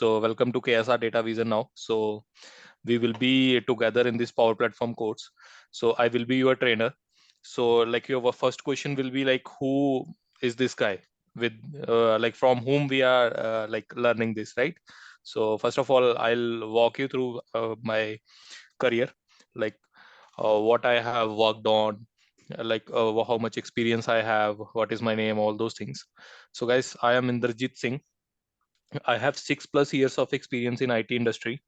So welcome to KSR Data Vision now. So we will be together in this Power Platform course. So I will be your trainer. So like your first question will be like, who is this guy with like from whom we are like learning this, right? So first of all, I'll walk you through my career, like what I have worked on, like how much experience I have, what is my name, all those things. So guys, I am Inderjit Singh. I have 6+ years of experience in IT industry.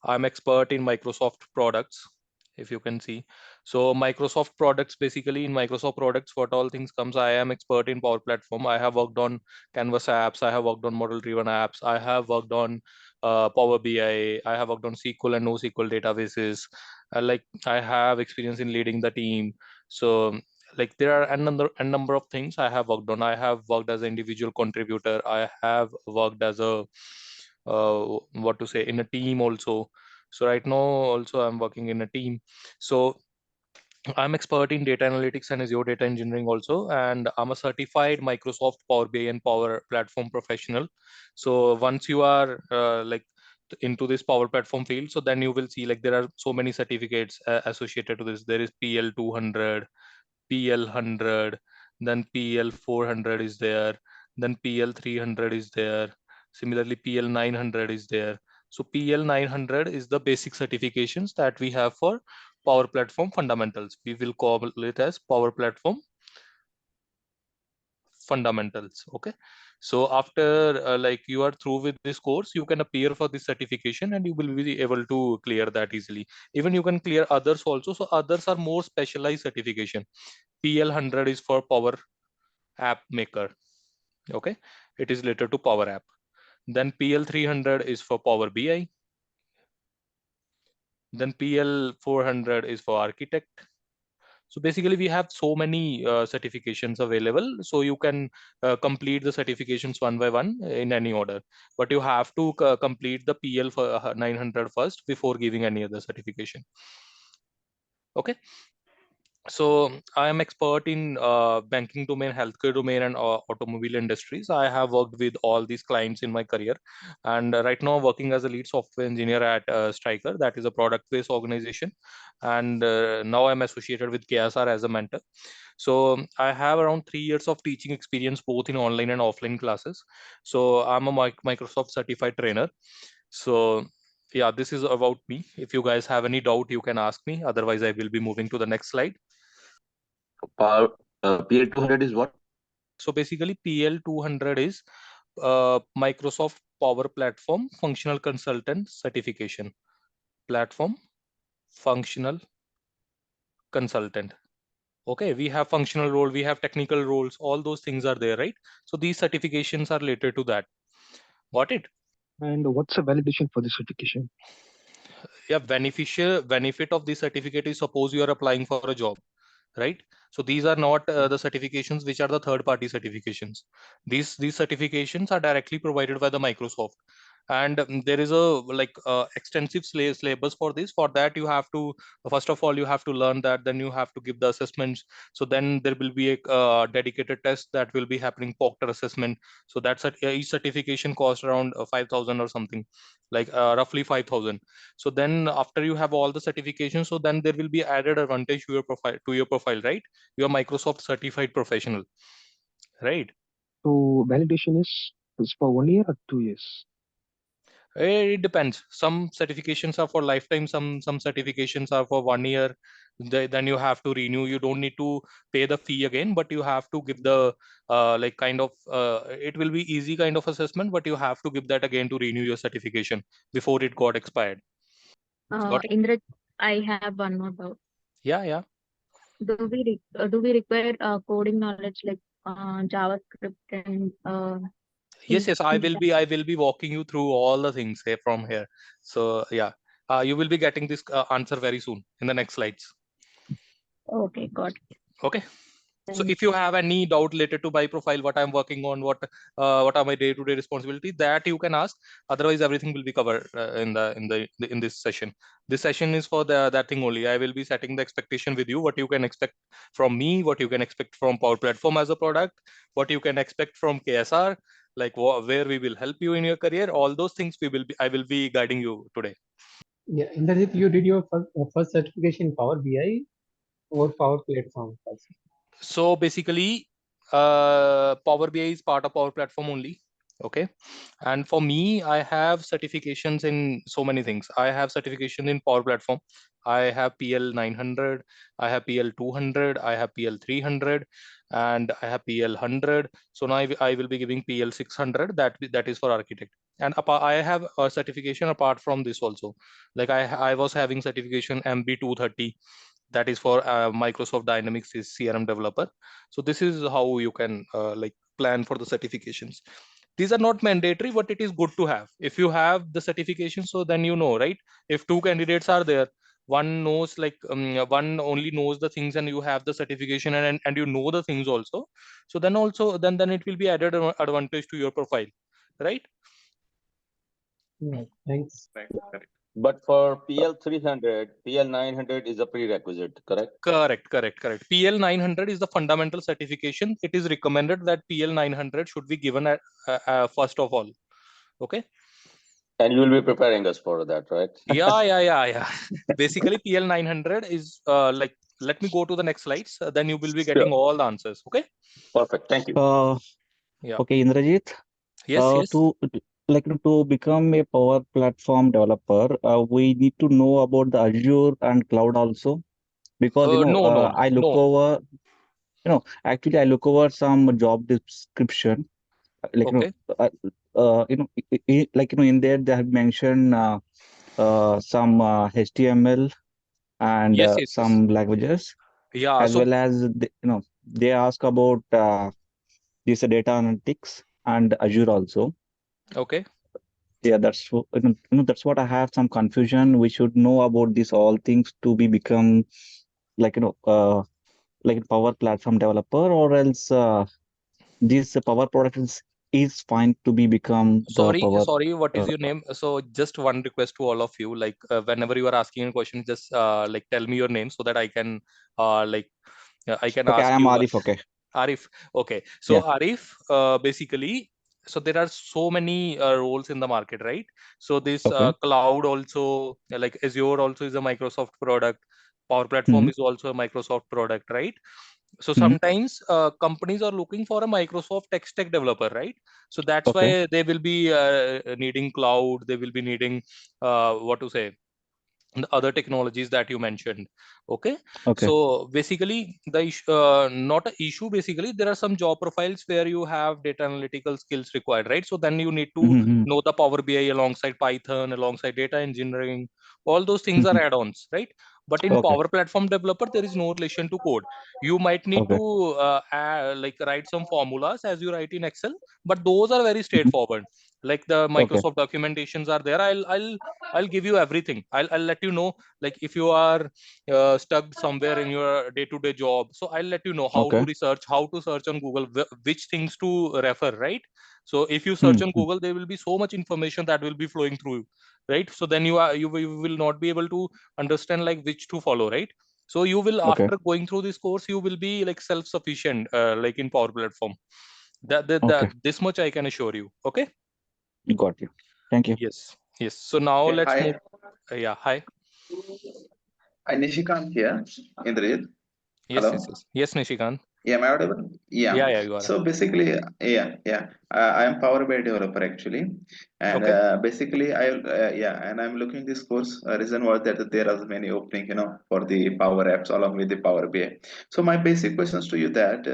I'm expert in Microsoft products, if you can see. So Microsoft products, basically in Microsoft products, what all things comes, I am expert in Power Platform. I have worked on Canvas apps. I have worked on model-driven apps. I have worked on Power BI. I have worked on SQL and NoSQL databases. Like I have experience in leading the team. So like there are a number of things I have worked on. I have worked as an individual contributor. I have worked as a what to say, in a team also. So right now also I'm working in a team. So I'm expert in data analytics and Azure data engineering also, and I'm a certified Microsoft Power BI and Power Platform professional. So once you are like into this Power Platform field, so then you will see like there are so many certificates associated to this. There is PL 200, PL 100, then PL 400 is there, then PL 300 is there. Similarly, PL 900 is there. So PL 900 is the basic certifications that we have for Power Platform fundamentals. We will call it as Power Platform fundamentals. Okay. So after like you are through with this course, you can appear for this certification and you will be able to clear that easily. Even you can clear others also. So others are more specialized certification. PL 100 is for Power App Maker. Okay. It is related to Power App. Then PL 300 is for Power BI. Then PL 400 is for Architect. So basically we have so many certifications available. So you can complete the certifications one by one in any order. But you have to complete the PL for 900 first before giving any other certification. Okay. So I am expert in banking domain, healthcare domain, and automobile industries. I have worked with all these clients in my career, and right now working as a lead software engineer at Striker, that is a product-based organization, and now I'm associated with KSR as a mentor. So I have around 3 years of teaching experience both in online and offline classes. So I'm a Microsoft certified trainer. So yeah, this is about me. If you guys have any doubt, you can ask me. Otherwise, I will be moving to the next slide. Power PL 200 is what? So basically PL 200 is Microsoft Power Platform Functional Consultant Certification. Platform Functional Consultant. Okay, we have functional role, we have technical roles, all those things are there, right? So these certifications are related to that. Got it? And what's the validation for the certification? Yeah, benefit of this certificate is, suppose you are applying for a job, right? So these are not the certifications which are the third party certifications. These certifications are directly provided by the Microsoft, and there is a like extensive syllabus for this. For that you have to, first of all you have to learn that, then you have to give the assessments. So then there will be a dedicated test that will be happening, proctor assessment. So that's each certification cost around 5,000 or something, like roughly 5,000. So then after you have all the certifications, so then there will be added advantage to your profile, right? You're Microsoft certified professional, right? So validation is for 1 year or 2 years? It depends. Some certifications are for lifetime, some certifications are for 1 year. Then you have to renew. You don't need to pay the fee again, but you have to give the like kind of it will be easy kind of assessment, but you have to give that again to renew your certification before it got expired. Got it? Indra, I have one more doubt. Yeah. Do we require coding knowledge like JavaScript and Yes, I things will like be walking you through all the things here from here. So yeah, you will be getting this answer very soon in the next slides. Okay, got it. Okay. So Thank if you have any doubt related to my profile, what I'm working on, what are my day-to-day responsibility, that you can ask. Otherwise, everything will be covered in this session. This session is for that thing only. I will be setting the expectation with you, what you can expect from me, what you can expect from Power Platform as a product, what you can expect from KSR, like where we will help you in your career. All those things I will be guiding you today. Yeah, Indrajit, you did your first certification in Power BI or Power Platform first? So basically, Power BI is part of Power Platform only. Okay. And for me, I have certifications in so many things. I have certification in Power Platform. I have PL 900, I have PL 200, I have PL 300, and I have PL 100. So now I will be giving PL 600. That is for architect. And I have a certification apart from this also. Like I was having certification MB 230, that is for Microsoft Dynamics is CRM developer. So this is how you can like plan for the certifications. These are not mandatory, but it is good to have. If you have the certification, so then you know, right? If two candidates are there, one knows like one only knows the things and you have the certification and you know the things also. So then it will be added advantage to your profile, right? Yeah, thanks. Correct. But for PL 300, PL 900 is a prerequisite, correct? Correct. PL 900 is the fundamental certification. It is recommended that PL 900 should be given at first of all. Okay. And you will be preparing us for that, right? Yeah. Basically, PL 900 is like, let me go to the next slides. Then you will be getting all the answers. Okay. Perfect. Thank you. Yeah. Okay, Indrajit. Yes. To become a Power Platform developer, we need to know about the Azure and cloud also, because No. I look over, actually I look over some job description, like Okay. in there they have mentioned some HTML and Yes. some languages, Yeah. as So well as they ask about this data analytics and Azure also. okay. Yeah, that's what I have some confusion. We should know about these all things to be become like like a Power Platform developer, or else this Power product is fine to be become the Power. Sorry. What is Uh, your name? So just one request to all of you. Like whenever you are asking a question, just like tell me your name so that I can like I can okay, I ask am you. Arif. Okay, Arif. Okay. So yeah. Arif, basically, so there are so many roles in the market, right? So this Okay. cloud also, like Azure also is a Microsoft product. Power Platform Hmm. is also a Microsoft product, right? So Hmm. sometimes companies are looking for a Microsoft tech stack developer, right? So that's Okay. why they will be needing cloud. They will be needing what to say, the other technologies that you mentioned. Okay. Okay. So basically not an issue. Basically there are some job profiles where you have data analytical skills required, right? So then you need to Mm-hmm. know the Power BI alongside Python, alongside data engineering. All those things are add-ons, right? But in Okay. Power Platform developer there is no relation to code. You might need Okay. to like write some formulas as you write in Excel, but those are very Mhm. straightforward. Like the Okay. Microsoft documentations are there. I'll give you everything. I'll let you know, like if you are stuck somewhere in your day-to-day job, so I'll let you know how to Okay. research, how to search on Google, which things to refer, right? So if you search on Mm-hmm. Google, there will be so much information that will be flowing through, right? So then you will not be able to understand like which to follow, right? So you will, Okay. after going through this course, you will be like self-sufficient, like in Power Platform. Okay. This much I can assure you. Okay. Got you. Thank you. Yes. So now Okay, let's hi. move. Yeah. Hi. Nishikant here, Indrajit. Yes. Hello. Yes, Nishikant. Yeah, am I audible? Yeah. Yeah, you are. So basically, yeah. I am Power BI developer actually, and Okay. basically, and I'm looking this course. Reason was that there are many opening, for the Power Apps along with the Power BI. So my basic questions to you that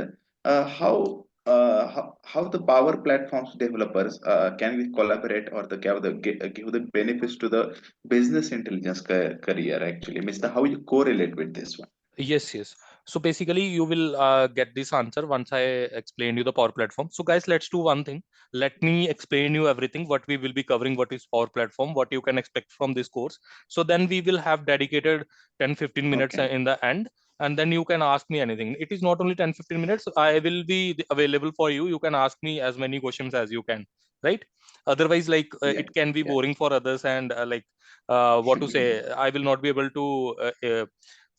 how the Power Platforms developers can we collaborate or give the benefits to the business intelligence career actually means how you correlate with this one. Yes. So basically, you will get this answer once I explain you the Power Platform. So guys, let's do one thing. Let me explain you everything, what we will be covering, what is Power Platform, what you can expect from this course. So then we will have dedicated 10-15 minutes Okay. in the end, and then you can ask me anything. It is not only 10-15 minutes. I will be available for you. You can ask me as many questions as you can, right? Otherwise, like Yeah. it can be Yeah. boring for others, and like what to say, I will not be able to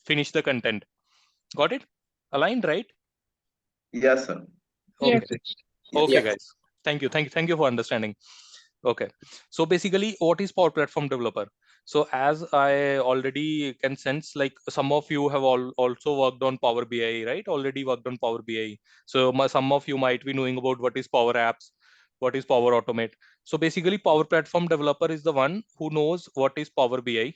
finish the content. Got it? Aligned, right? Yes, sir. Okay. Yes. Okay, Yes. guys. Thank you for understanding. Okay, so basically, what is Power Platform Developer? So as I already can sense, like some of you have also worked on Power BI, right? Already worked on Power BI. So some of you might be knowing about what is Power Apps, what is Power Automate. So basically, Power Platform Developer is the one who knows what is Power BI,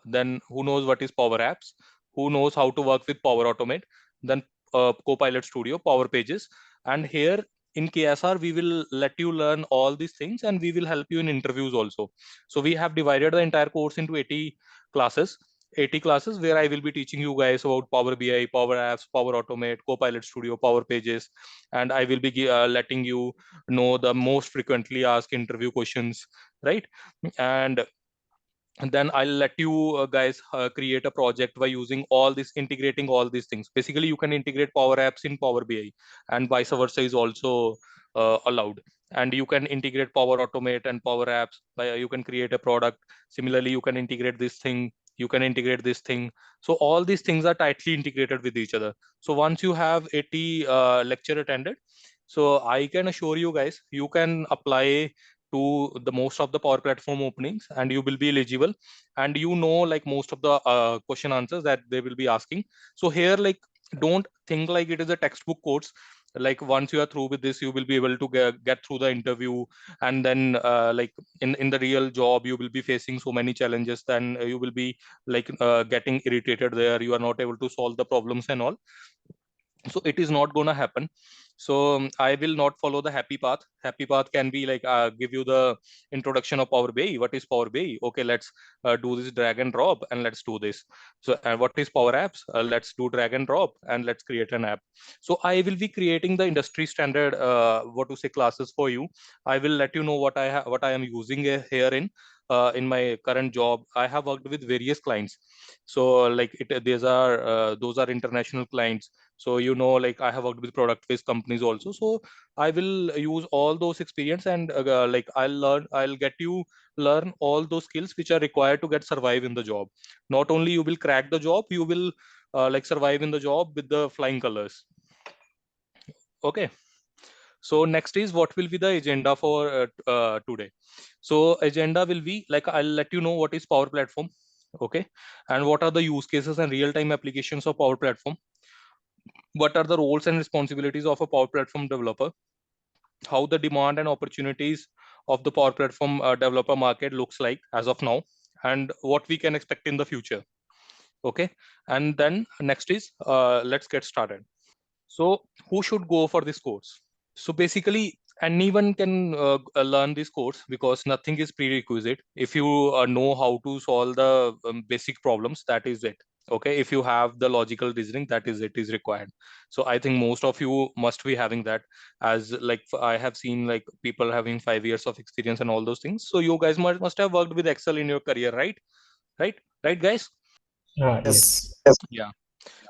then who knows what is Power Apps, who knows how to work with Power Automate, then Copilot Studio, Power Pages, and here in KSR, we will let you learn all these things and we will help you in interviews also. So we have divided the entire course into 80 classes. 80 classes where I will be teaching you guys about Power BI, Power Apps, Power Automate, Copilot Studio, Power Pages, and I will be letting you know the most frequently asked interview questions, right? And then I'll let you guys create a project by using all this, integrating all these things. Basically, you can integrate Power Apps in Power BI, and vice versa is also allowed. And you can integrate Power Automate and Power Apps. You can create a product. Similarly, you can integrate this thing. You can integrate this thing. So all these things are tightly integrated with each other. So once you have 80 lecture attended, so I can assure you guys, you can apply to the most of the Power Platform openings and you will be eligible, and you know like most of the question answers that they will be asking. So here, like, don't think like it is a textbook course. Like once you are through with this, you will be able to get through the interview, and then like in the real job you will be facing so many challenges, then you will be like getting irritated there, you are not able to solve the problems and all. So it is not gonna happen. So I will not follow the happy path. Happy path can be like give you the introduction of Power BI. What is Power BI? Okay, let's do this drag and drop and let's do this. So and what is Power Apps? Let's do drag and drop and let's create an app. So I will be creating the industry standard what to say classes for you. I will let you know what I am using here in my current job. I have worked with various clients. So like these are those are international clients. So like I have worked with product based companies also. So I will use all those experience, and like I'll get you learn all those skills which are required to get survive in the job. Not only you will crack the job, you will like survive in the job with the flying colors. Okay, so next is what will be the agenda for today. So agenda will be like I'll let you know what is Power Platform. Okay, and what are the use cases and real time applications of Power Platform. What are the roles and responsibilities of a Power Platform developer, how the demand and opportunities of the Power Platform developer market looks like as of now, and what we can expect in the future. Okay, and then next is let's get started. So who should go for this course? So basically, anyone can learn this course because nothing is prerequisite. If you know how to solve the basic problems, that is it. Okay, if you have the logical reasoning, that is it is required. So I think most of you must be having that, as like I have seen like people having 5 years of experience and all those things. So you guys must have worked with Excel in your career, right? Right, guys? Yes. Yeah.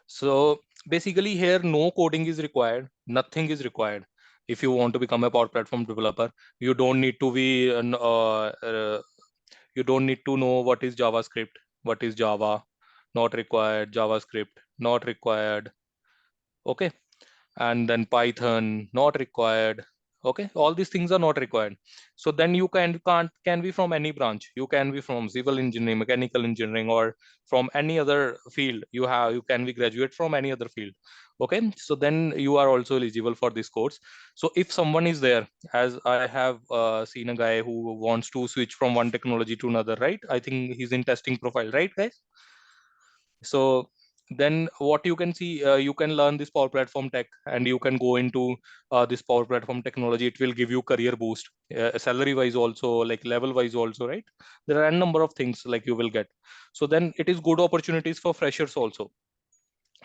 So basically here no coding is required, nothing is required. If you want to become a Power Platform developer, you don't need to be you don't need to know what is JavaScript, what is Java, not required, JavaScript, not required. Okay, and then Python, not required. Okay, all these things are not required. So then you can be from any branch. You can be from civil engineering, mechanical engineering, or from any other field. You can be graduate from any other field. Okay, so then you are also eligible for this course. So if someone is there, as I have seen a guy who wants to switch from one technology to another, right? I think he's in testing profile, right, guys? So then what you can see, you can learn this Power Platform tech and you can go into this Power Platform technology. It will give you career boost, salary wise also, like level wise also, right? There are a number of things like you will get. So then it is good opportunities for freshers also.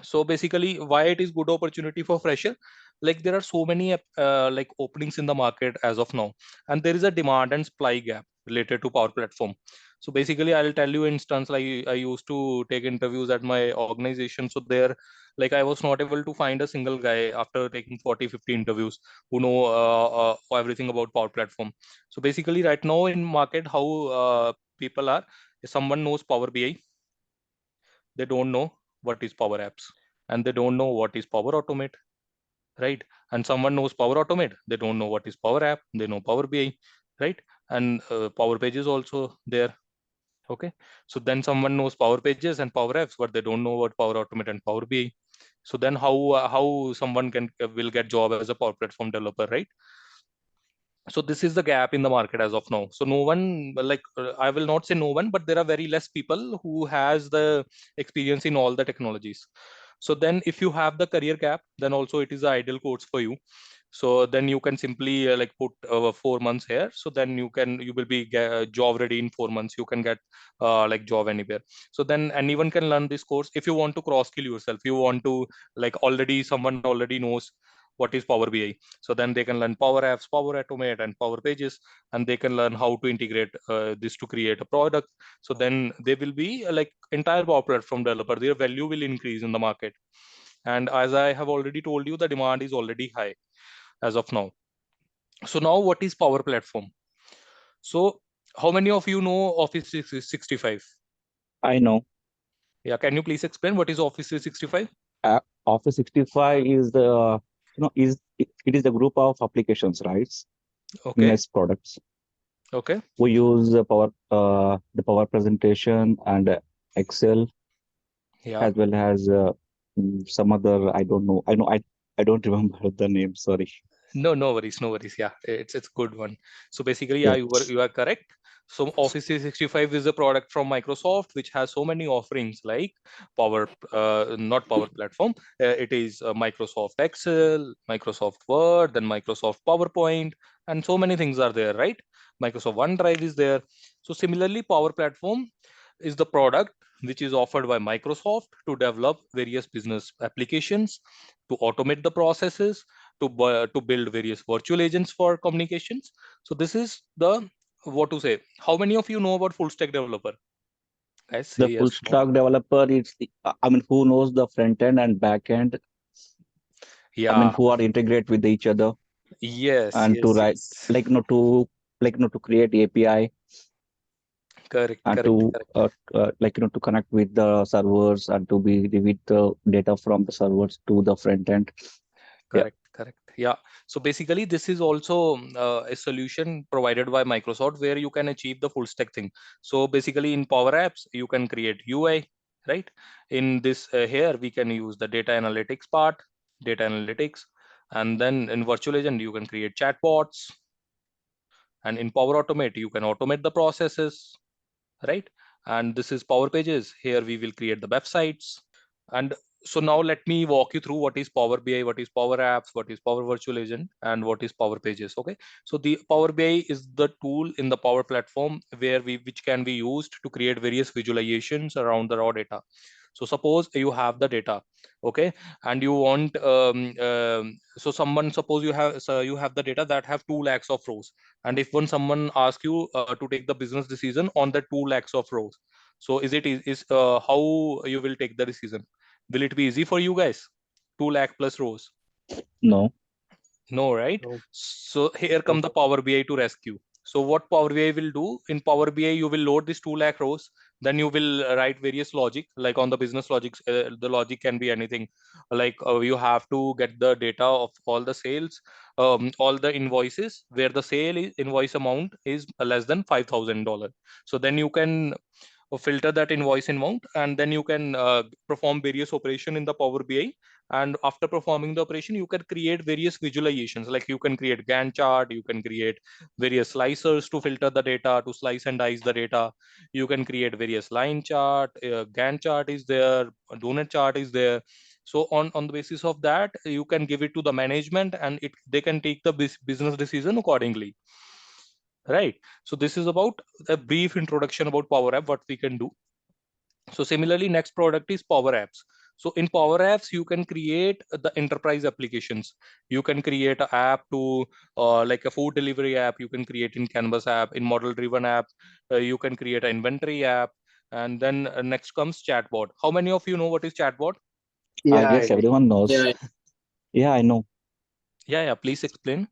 So basically why it is good opportunity for fresher, like there are so many like openings in the market as of now, and there is a demand and supply gap related to Power Platform. So basically I'll tell you instance, like I used to take interviews at my organization. So there, like I was not able to find a single guy after taking 40-50 interviews who know everything about Power Platform. So basically right now in market, how people are, if someone knows Power BI, they don't know what is Power Apps, and they don't know what is Power Automate. right? And someone knows Power Automate, they don't know what is Power App, they know Power BI, right? And Power Pages also there. Okay, so then someone knows Power Pages and Power Apps, but they don't know what Power Automate and Power BI. So then how someone can will get job as a Power Platform developer, right? So this is the gap in the market as of now. So no one, like I will not say no one, but there are very less people who has the experience in all the technologies. So then if you have the career gap, then also it is the ideal course for you. So then you can simply like put 4 months here, so then you will be job ready in 4 months. You can get like job anywhere. So then anyone can learn this course. If you want to cross skill yourself, you want to like already someone already knows what is Power BI, so then they can learn Power Apps, Power Automate, and Power Pages, and they can learn how to integrate this to create a product. So then they will be like entire Power Platform developer. Their value will increase in the market. And as I have already told you, the demand is already high as of now. So now what is Power Platform? So how many of you know Office 365? I know. Yeah, can you please explain what is Office 365? Office 65 is the, it is the group of applications, right? Okay, Nice products. okay. We use the Power Presentation and Excel, Yeah. as well as some other, I don't know. I don't remember the name. Sorry. No worries, no worries. Yeah, it's good one. So basically, yeah, Yeah. you are correct. So Office 365 is a product from Microsoft which has so many offerings like not Power Platform. It is Microsoft Excel, Microsoft Word, then Microsoft PowerPoint, and so many things are there, right? Microsoft OneDrive is there. So similarly, Power Platform is the product which is offered by Microsoft to develop various business applications, to automate the processes, to build various virtual agents for communications. So this is the what to say. How many of you know about full stack developer? Guys, say The full yes, no. stack developer is, who knows the front end and back end. Yeah, Who are integrate with each other yes, and to yes, write, yes. to create API Correct, and correct, to correct. to connect with the servers and to be with the data from the servers to the front end. Yeah. Correct, correct. Yeah. So basically, this is also a solution provided by Microsoft where you can achieve the full stack thing. So basically, in Power Apps, you can create UI, right? In this here, we can use the data analytics part, data analytics, and then in Virtual Agent, you can create chatbots, and in Power Automate, you can automate the processes, right? And this is Power Pages. Here, we will create the websites. And so now let me walk you through what is Power BI, what is Power Apps, what is Power Virtual Agent, and what is Power Pages. Okay. So the Power BI is the tool in the Power Platform which can be used to create various visualizations around the raw data. So suppose you have the data, okay, and you want so someone suppose you have the data that have 2 lakhs of rows, and if someone asks you to take the business decision on the 2 lakhs of rows, so how you will take the decision? Will it be easy for you guys? 2 lakh plus rows? No. No, right? No. So here come the Power BI to rescue. So what Power BI will do in Power BI, you will load this 2 lakh rows, then you will write various logic, like on the business logics. The logic can be anything, like you have to get the data of all the sales, all the invoices where the invoice amount is less than $5,000. So then you can filter that invoice amount, and then you can perform various operation in the Power BI. And after performing the operation, you can create various visualizations, like you can create Gantt chart, you can create various slicers to filter the data, to slice and dice the data. You can create various line chart, Gantt chart is there, a donut chart is there. So on the basis of that, you can give it to the management, and they can take the business decision accordingly, right? So this is about a brief introduction about Power App, what we can do. So similarly, next product is Power Apps. So in Power Apps, you can create the enterprise applications. You can create an app to like a food delivery app. You can create in Canvas app, in model driven app. You can create an inventory app. And then next comes chatbot. How many of you know what is chatbot? I Yeah, guess I do. everyone knows. Yeah. Yeah, I know. Yeah, please explain.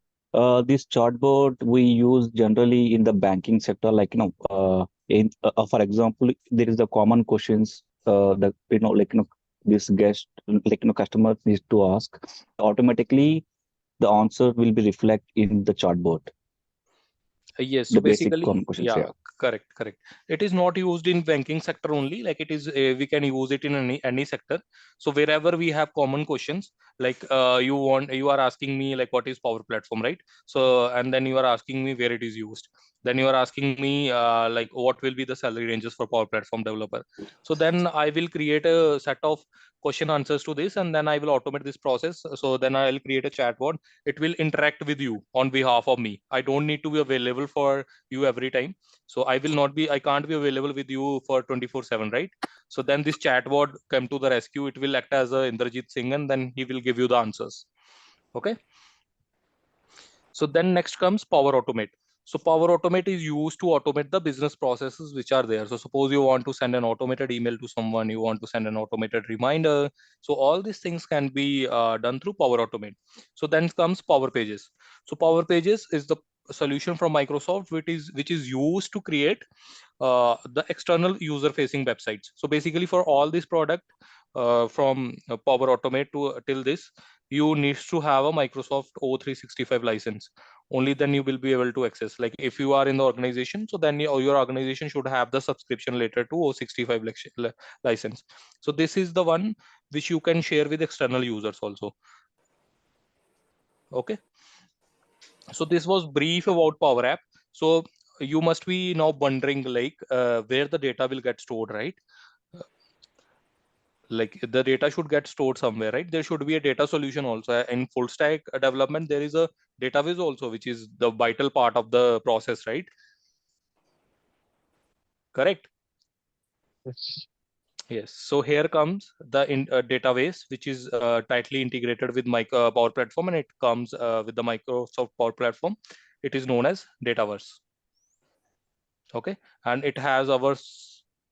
This chatbot we use generally in the banking sector, for example, there is the common questions, this guest, customer needs to ask, automatically the answer will be reflect in the chatbot, Yes, so the basic basically, questions. yeah, Yeah. correct. It is not used in banking sector only. Like it is, we can use it in any sector. So wherever we have common questions, like you are asking me like what is Power Platform, right? So and then you are asking me where it is used. Then you are asking me like what will be the salary ranges for Power Platform developer. So then I will create a set of question answers to this, and then I will automate this process. So then I'll create a chatbot. It will interact with you on behalf of me. I don't need to be available for you every time. So I can't be available with you for 24/7, right? So then this chatbot come to the rescue. It will act as a Indrajit Singh, and then he will give you the answers. Okay. So then next comes Power Automate. So Power Automate is used to automate the business processes which are there. So suppose you want to send an automated email to someone, you want to send an automated reminder. So all these things can be done through Power Automate. So then comes Power Pages. So Power Pages is the solution from Microsoft which is used to create the external user facing websites. So basically for all this product from Power Automate to till this, you need to have a Microsoft O365 license. Only then you will be able to access. Like if you are in the organization, so then your organization should have the subscription later to O65 license. So this is the one which you can share with external users also. Okay. So this was brief about Power App. So you must be now wondering like where the data will get stored, right? Like the data should get stored somewhere, right? There should be a data solution also. In full stack development, there is a database also, which is the vital part of the process, right? Correct. Yes. Yes. So here comes the database, which is tightly integrated with Power Platform, and it comes with the Microsoft Power Platform. It is known as Dataverse. Okay, and it has our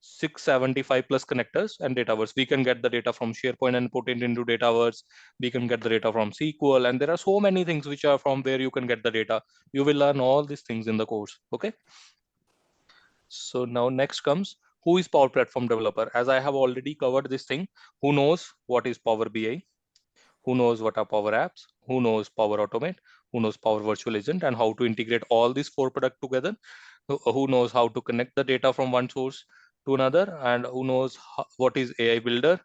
675 plus connectors and Dataverse. We can get the data from SharePoint and put it into Dataverse. We can get the data from SQL, and there are so many things which are from where you can get the data. You will learn all these things in the course. Okay. So now next comes, who is Power Platform developer? As I have already covered this thing, who knows what is Power BI? Who knows what are Power Apps? Who knows Power Automate? Who knows Power Virtual Agent, and how to integrate all these four products together? Who knows how to connect the data from one source to another, and who knows what is AI Builder,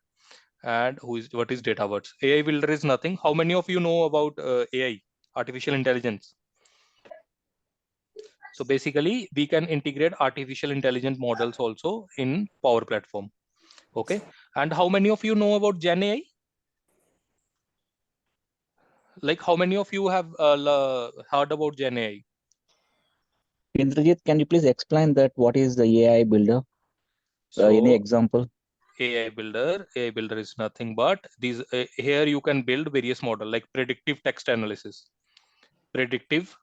and what is Dataverse? AI Builder is nothing. How many of you know about AI, artificial intelligence? So basically, we can integrate artificial intelligence models also in Power Platform. Okay. And how many of you know about Gen AI? Like how many of you have heard about Gen AI? Indrajit, can you please explain that what is the AI builder? Any So example? AI Builder is nothing but these. Here you can build various model like predictive text analysis. Predictive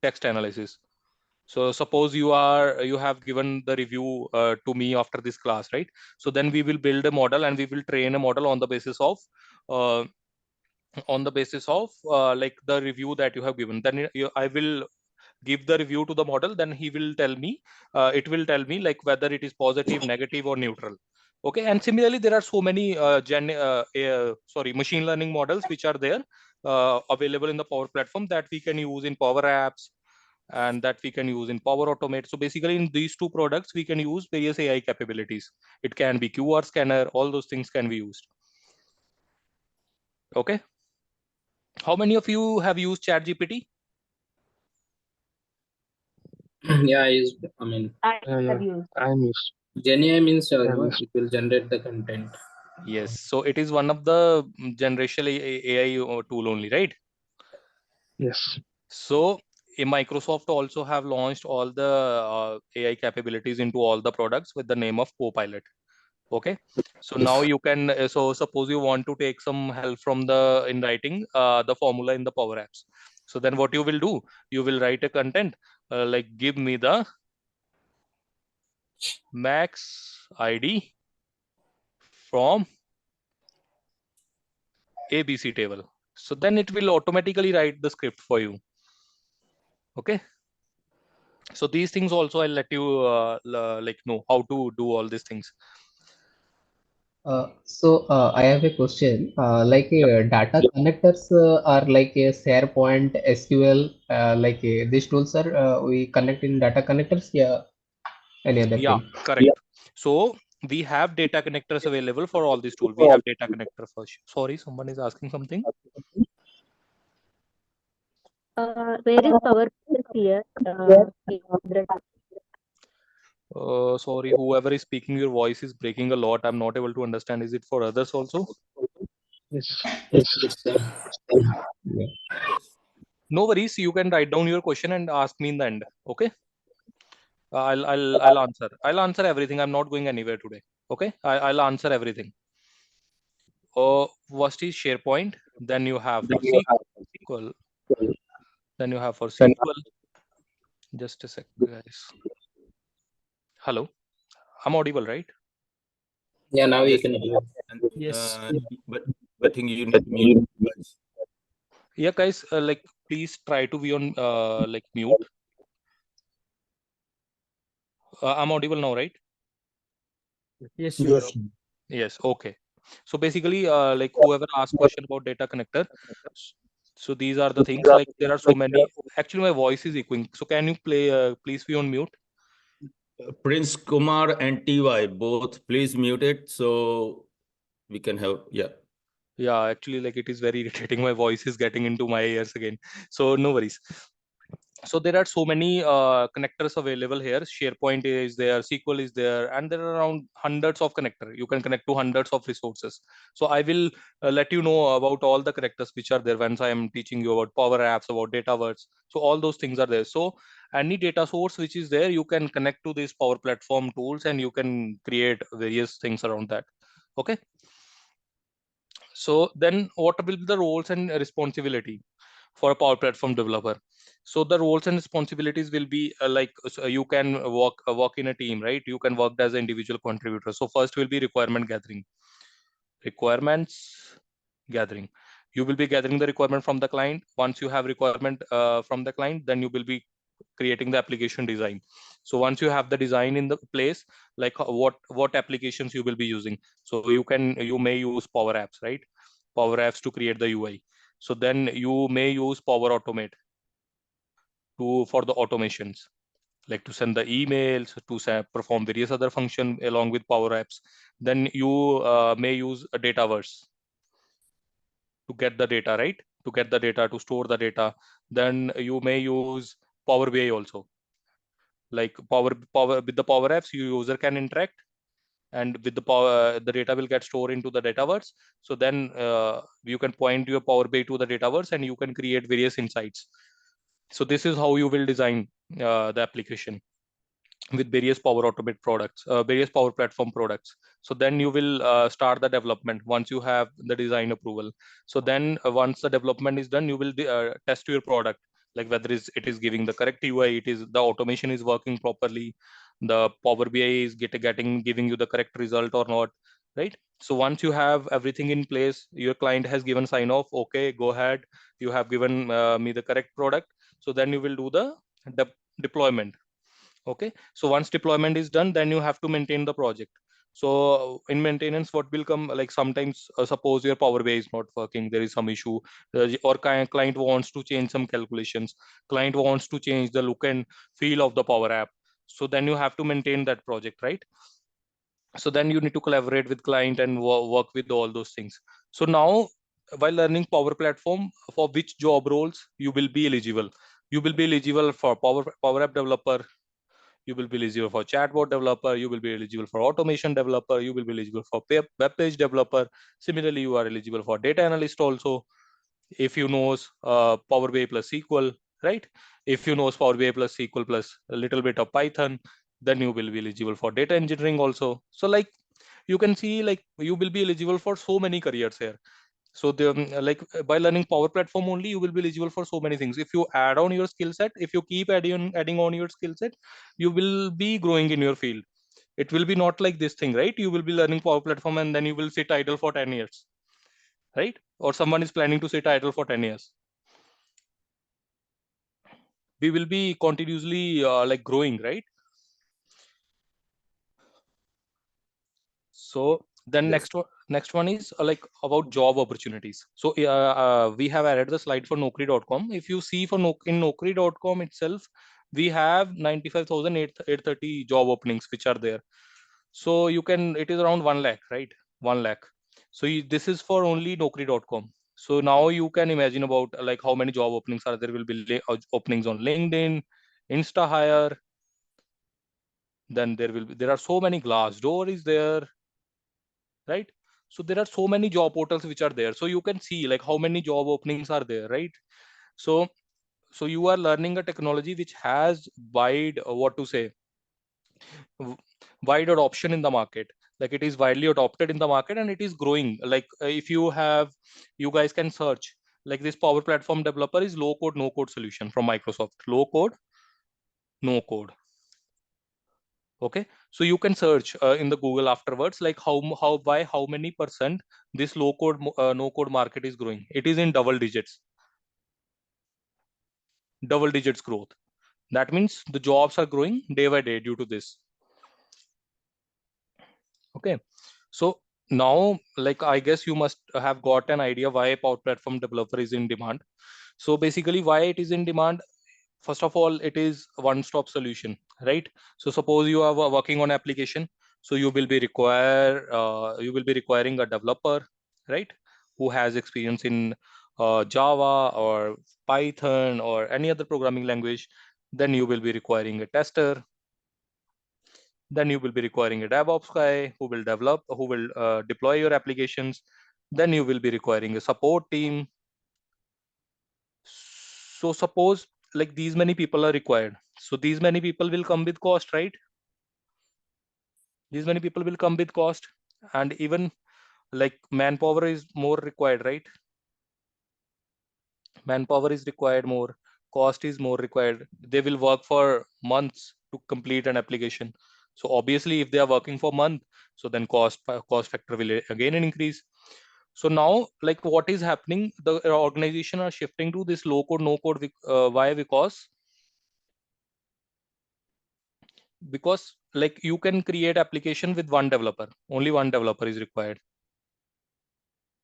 text analysis. So suppose you have given the review to me after this class, right? So then we will build a model and we will train a model uh, on the basis of like the review that you have given. Then I will give the review to the model, then he will tell me it will tell me like whether it is positive, negative, or neutral. Okay. And similarly there are so many machine learning models which are there available in the Power Platform that we can use in Power Apps and that we can use in Power Automate. So basically in these two products we can use various AI capabilities. It can be QR scanner, all those things can be used. Okay. How many of you have used ChatGPT? Yeah, I Yeah, have yeah. used. I'm used. GenAI means I'm used. it will generate the content. Yes. So it is one of the generational AI tool only, right? Yes. So Microsoft also have launched all the AI capabilities into all the products with the name of Copilot. Okay. So now you can, so suppose you want to take some help from in writing the formula in the Power Apps. So then what you will do, you will write a content like give me the max ID from ABC table. So then it will automatically write the script for you. Okay. So these things also I'll let you like know how to do all these things. I have a question. Data connectors are like a SharePoint, SQL, these tools are we connect in data connectors. Yeah, any other Yeah, thing. correct. So we have data connectors available for all these tools. We have data connector for sorry, someone is asking something. Where is Power here? Sorry, whoever is speaking, your voice is breaking a lot. I'm not able to understand. Is it for others also? Yes. It's Yeah. yes. No worries. You can write down your question and ask me in the end. Okay. I'll answer. I'll answer everything. I'm not going anywhere today. Okay. I'll answer everything. First is SharePoint. Then you have for SQL. Then you have for SQL. Just a sec, guys. Hello. I'm audible, right? Yeah, now you Yes, can hear. and, Yes. but I think you need mute. Guys. Yeah, guys. Like, please try to be on like mute. I'm audible now, right? Yes, you are. Yes. Okay. So basically, like whoever asked question about data connector. So these are the things. Like there are so many. Actually, my voice is echoing. So can you play? Please be on mute. Prince Kumar and TY both, please mute it so we can have, yeah. Yeah, actually, like it is very irritating. My voice is getting into my ears again. So no worries. So there are so many connectors available here. SharePoint is there, SQL is there, and there are around hundreds of connector. You can connect to hundreds of resources. So I will let you know about all the connectors which are there once I am teaching you about Power Apps, about Dataverse. So all those things are there. So any data source which is there, you can connect to these Power Platform tools and you can create various things around that. Okay. So then what will be the roles and responsibility for a Power Platform developer? So the roles and responsibilities will be you can work in a team, right? You can work as an individual contributor. So first will be requirement gathering. Requirements gathering. You will be gathering the requirement from the client. Once you have requirement from the client, then you will be creating the application design. So once you have the design in the place, like what applications you will be using. So you may use Power Apps, right? Power Apps to create the UI. So then you may use Power Automate to for the automations, like to send the emails, to perform various other function along with Power Apps. Then you may use a Dataverse to get the data, right? To get the data, to store the data. Then you may use Power BI also. Like power with the Power Apps, user can interact, and with the power, the data will get stored into the Dataverse. So then you can point your Power BI to the Dataverse, and you can create various insights. So this is how you will design the application with various Power Automate products, various Power Platform products. So then you will start the development once you have the design approval. So then once the development is done, you will test your product, like whether it is giving the correct UI, it is the automation is working properly, the Power BI is giving you the correct result or not, right? So once you have everything in place, your client has given sign off, okay, go ahead, you have given me the correct product. So then you will do the deployment. Okay, so once deployment is done, then you have to maintain the project. So in maintenance, what will come, like sometimes suppose your Power BI is not working, there is some issue, or client wants to change some calculations, client wants to change the look and feel of the Power App. So then you have to maintain that project, right? So then you need to collaborate with client and work with all those things. So now, while learning Power Platform, for which job roles you will be eligible? You will be eligible for Power App developer, you will be eligible for chatbot developer, you will be eligible for automation developer, you will be eligible for web page developer. Similarly, you are eligible for data analyst also, if you knows Power BI plus SQL, right? If you knows Power BI plus SQL plus a little bit of Python, then you will be eligible for data engineering also. So like you can see, like you will be eligible for so many careers here. So the by learning Power Platform only, you will be eligible for so many things. If you add on your skill set, if you keep adding on your skill set, you will be growing in your field. It will be not like this thing, right? You will be learning Power Platform and then you will sit idle for 10 years, right? Or someone is planning to sit idle for 10 years. We will be continuously like growing, right? So Then Yes. next one is like about job opportunities. So we have added the slide for Naukri.com. If you see for in Naukri.com itself, we have 95,830 job openings which are there. So you can, it is around 1 lakh, right? 1 lakh. So this is for only Naukri.com. So now you can imagine about like how many job openings are there. Will be openings on LinkedIn, Insta Hire. Then there are so many. Glassdoor is there, right? So there are so many job portals which are there. So you can see like how many job openings are there, right? So you are learning a technology which has wide what to say wide adoption in the market. Like it is widely adopted in the market and it is growing. Like if you guys can search like this Power Platform developer is low code no code solution from Microsoft. Low code no code. Okay, so you can search in the Google afterwards like how many percent this low code no code market is growing. It is in double digits growth. That means the jobs are growing day by day due to this. Okay, so now like I guess you must have got an idea why Power Platform developer is in demand. So basically why it is in demand, first of all, it is a one-stop solution, right? So suppose you are working on application, so you will be requiring a developer, right, who has experience in Java or Python or any other programming language. Then you will be requiring a tester. Then you will be requiring a DevOps guy who will deploy your applications. Then you will be requiring a support team. So suppose like these many people are required. So these many people will come with cost, right? These many people will come with cost, and even like manpower is more required, right? Manpower is required more, cost is more required. They will work for months to complete an application. So obviously if they are working for month, so then cost factor will again increase. So now like what is happening, the organization are shifting to this low code no code. Why? Because like you can create application with one developer. Only one developer is required.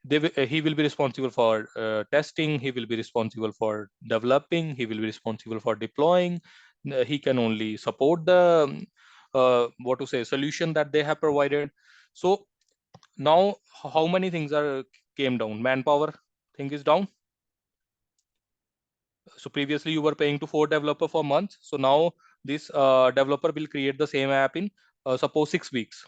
He will be responsible for testing, he will be responsible for developing, he will be responsible for deploying. He can only support the what to say solution that they have provided. So now how many things are came down? Manpower thing is down. So previously you were paying to 4 developer for months. So now this developer will create the same app in suppose 6 weeks.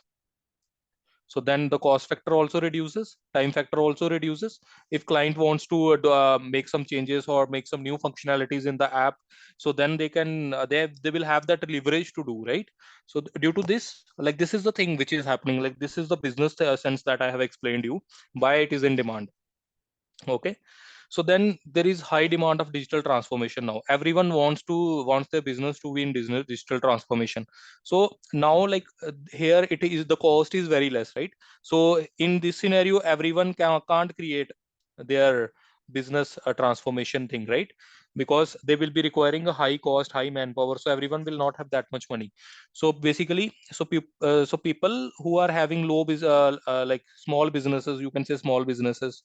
So then the cost factor also reduces, time factor also reduces. If client wants to make some changes or make some new functionalities in the app, so then they can they will have that leverage to do, right? So due to this, like this is the thing which is happening. Like this is the business sense that I have explained you why it is in demand. Okay, so then there is high demand of digital transformation. Now everyone wants their business to be in business digital transformation. So now like here it is, the cost is very less, right? So in this scenario everyone can't create their business transformation thing, right? Because they will be requiring a high cost, high manpower, so everyone will not have that much money. So basically so people who are having like small businesses, you can say small businesses,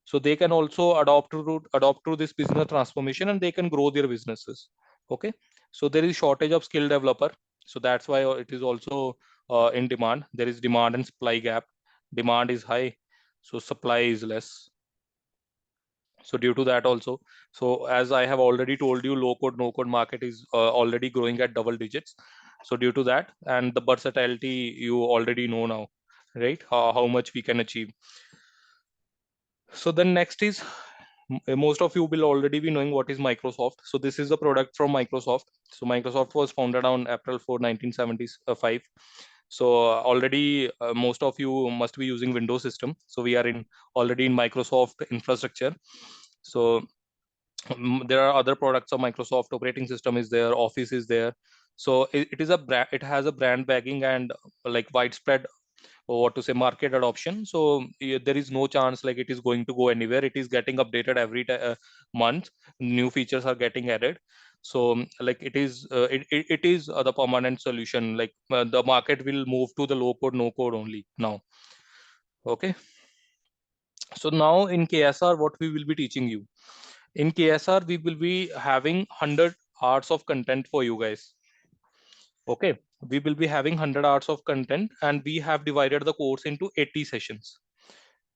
so they can also adopt to this business transformation and they can grow their businesses. Okay, so there is shortage of skilled developer, so that's why it is also in demand. There is demand and supply gap. Demand is high, so supply is less. So due to that also, so as I have already told you, low code no code market is already growing at double digits. So due to that and the versatility, you already know now, right, how much we can achieve. So then next is most of you will already be knowing what is Microsoft. So this is a product from Microsoft. So Microsoft was founded on April 4, 1975. So already most of you must be using Windows system. So we are in already in Microsoft infrastructure. So there are other products of Microsoft. Operating system is there, Office is there. So it is a brand, it has a brand bagging and like widespread or what to say market adoption. So there is no chance like it is going to go anywhere. It is getting updated every month. New features are getting added. So like it is the permanent solution. Like the market will move to the low code no code only now. Okay. So now in KSR, what we will be teaching you? In KSR, we will be having 100 hours of content for you guys. Okay. We will be having 100 hours of content, and we have divided the course into 80 sessions.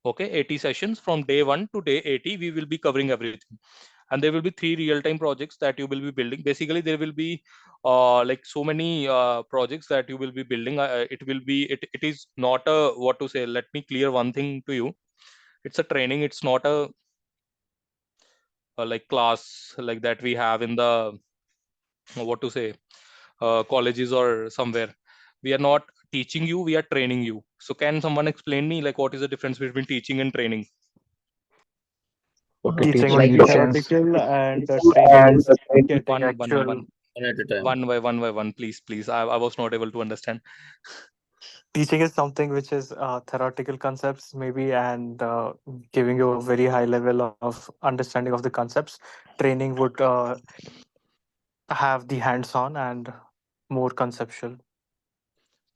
Okay, 80 sessions from day 1 to day 80. We will be covering everything, and there will be 3 real-time projects that you will be building. Basically, there will be like so many projects that you will be building. It is not a, what to say, let me clear one thing to you. It's a training. It's not a like class like that we have in the, what to say, colleges or somewhere. We are not teaching you, we are training you. So can someone explain me like what is the difference between teaching and training? Okay, Teaching would teaching be in the sense. theoretical, and the training is getting One, one, actual. one, One at a time. one by one, please. I was not able to understand. Teaching is something which is theoretical concepts, maybe, and giving you a very high level of understanding of the concepts. Training would have the hands-on and more conceptual.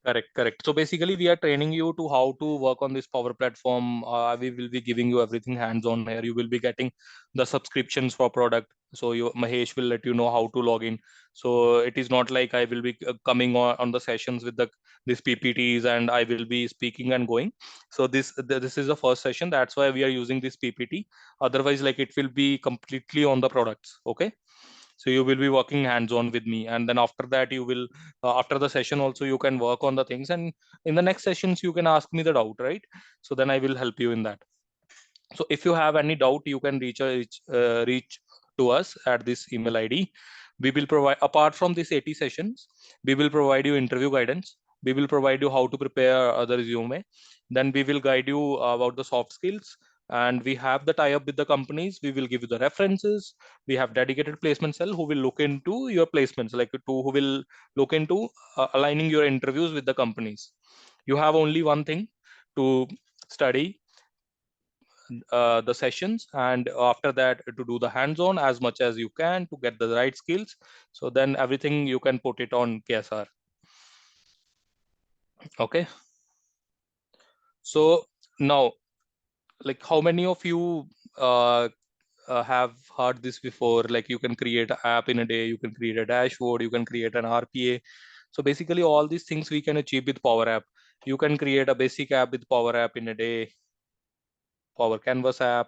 Correct. So basically, we are training you to how to work on this Power Platform. We will be giving you everything hands-on here. You will be getting the subscriptions for product. So Mahesh will let you know how to log in. So it is not like I will be coming on the sessions with these PPTs and I will be speaking and going. So this is the first session. That's why we are using this PPT. Otherwise, like it will be completely on the products. Okay. So you will be working hands on with me, and then after that you will after the session also you can work on the things, and in the next sessions you can ask me the doubt, right? So then I will help you in that. So if you have any doubt, you can reach to us at this email ID. We will provide, apart from these 80 sessions, we will provide you interview guidance. We will provide you how to prepare the resume. Then we will guide you about the soft skills. And we have the tie up with the companies. We will give you the references. We have dedicated placement cell who will look into your placements, like who will look into aligning your interviews with the companies. You have only one thing to study the sessions, and after that to do the hands-on as much as you can to get the right skills. So then everything you can put it on KSR. Okay. So now, like how many of you have heard this before? Like you can create an app in a day, you can create a dashboard, you can create an RPA. So basically all these things we can achieve with Power App. You can create a basic app with Power App in a day, Power Canvas app.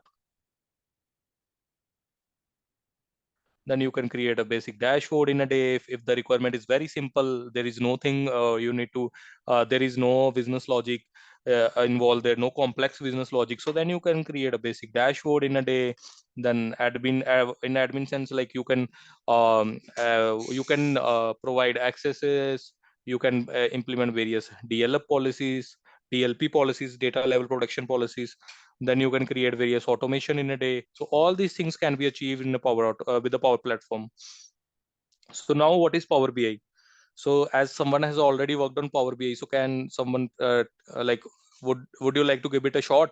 Then you can create a basic dashboard in a day. If the requirement is very simple, there is nothing you need to, there is no business logic involved there, no complex business logic. So then you can create a basic dashboard in a day. Then in admin sense, like you can provide accesses, you can implement various DLP policies, DLP policies, data level protection policies. Then you can create various automation in a day. So all these things can be achieved in with the Power Platform. So now what is Power BI? So as someone has already worked on Power BI, so can someone like would you like to give it a shot?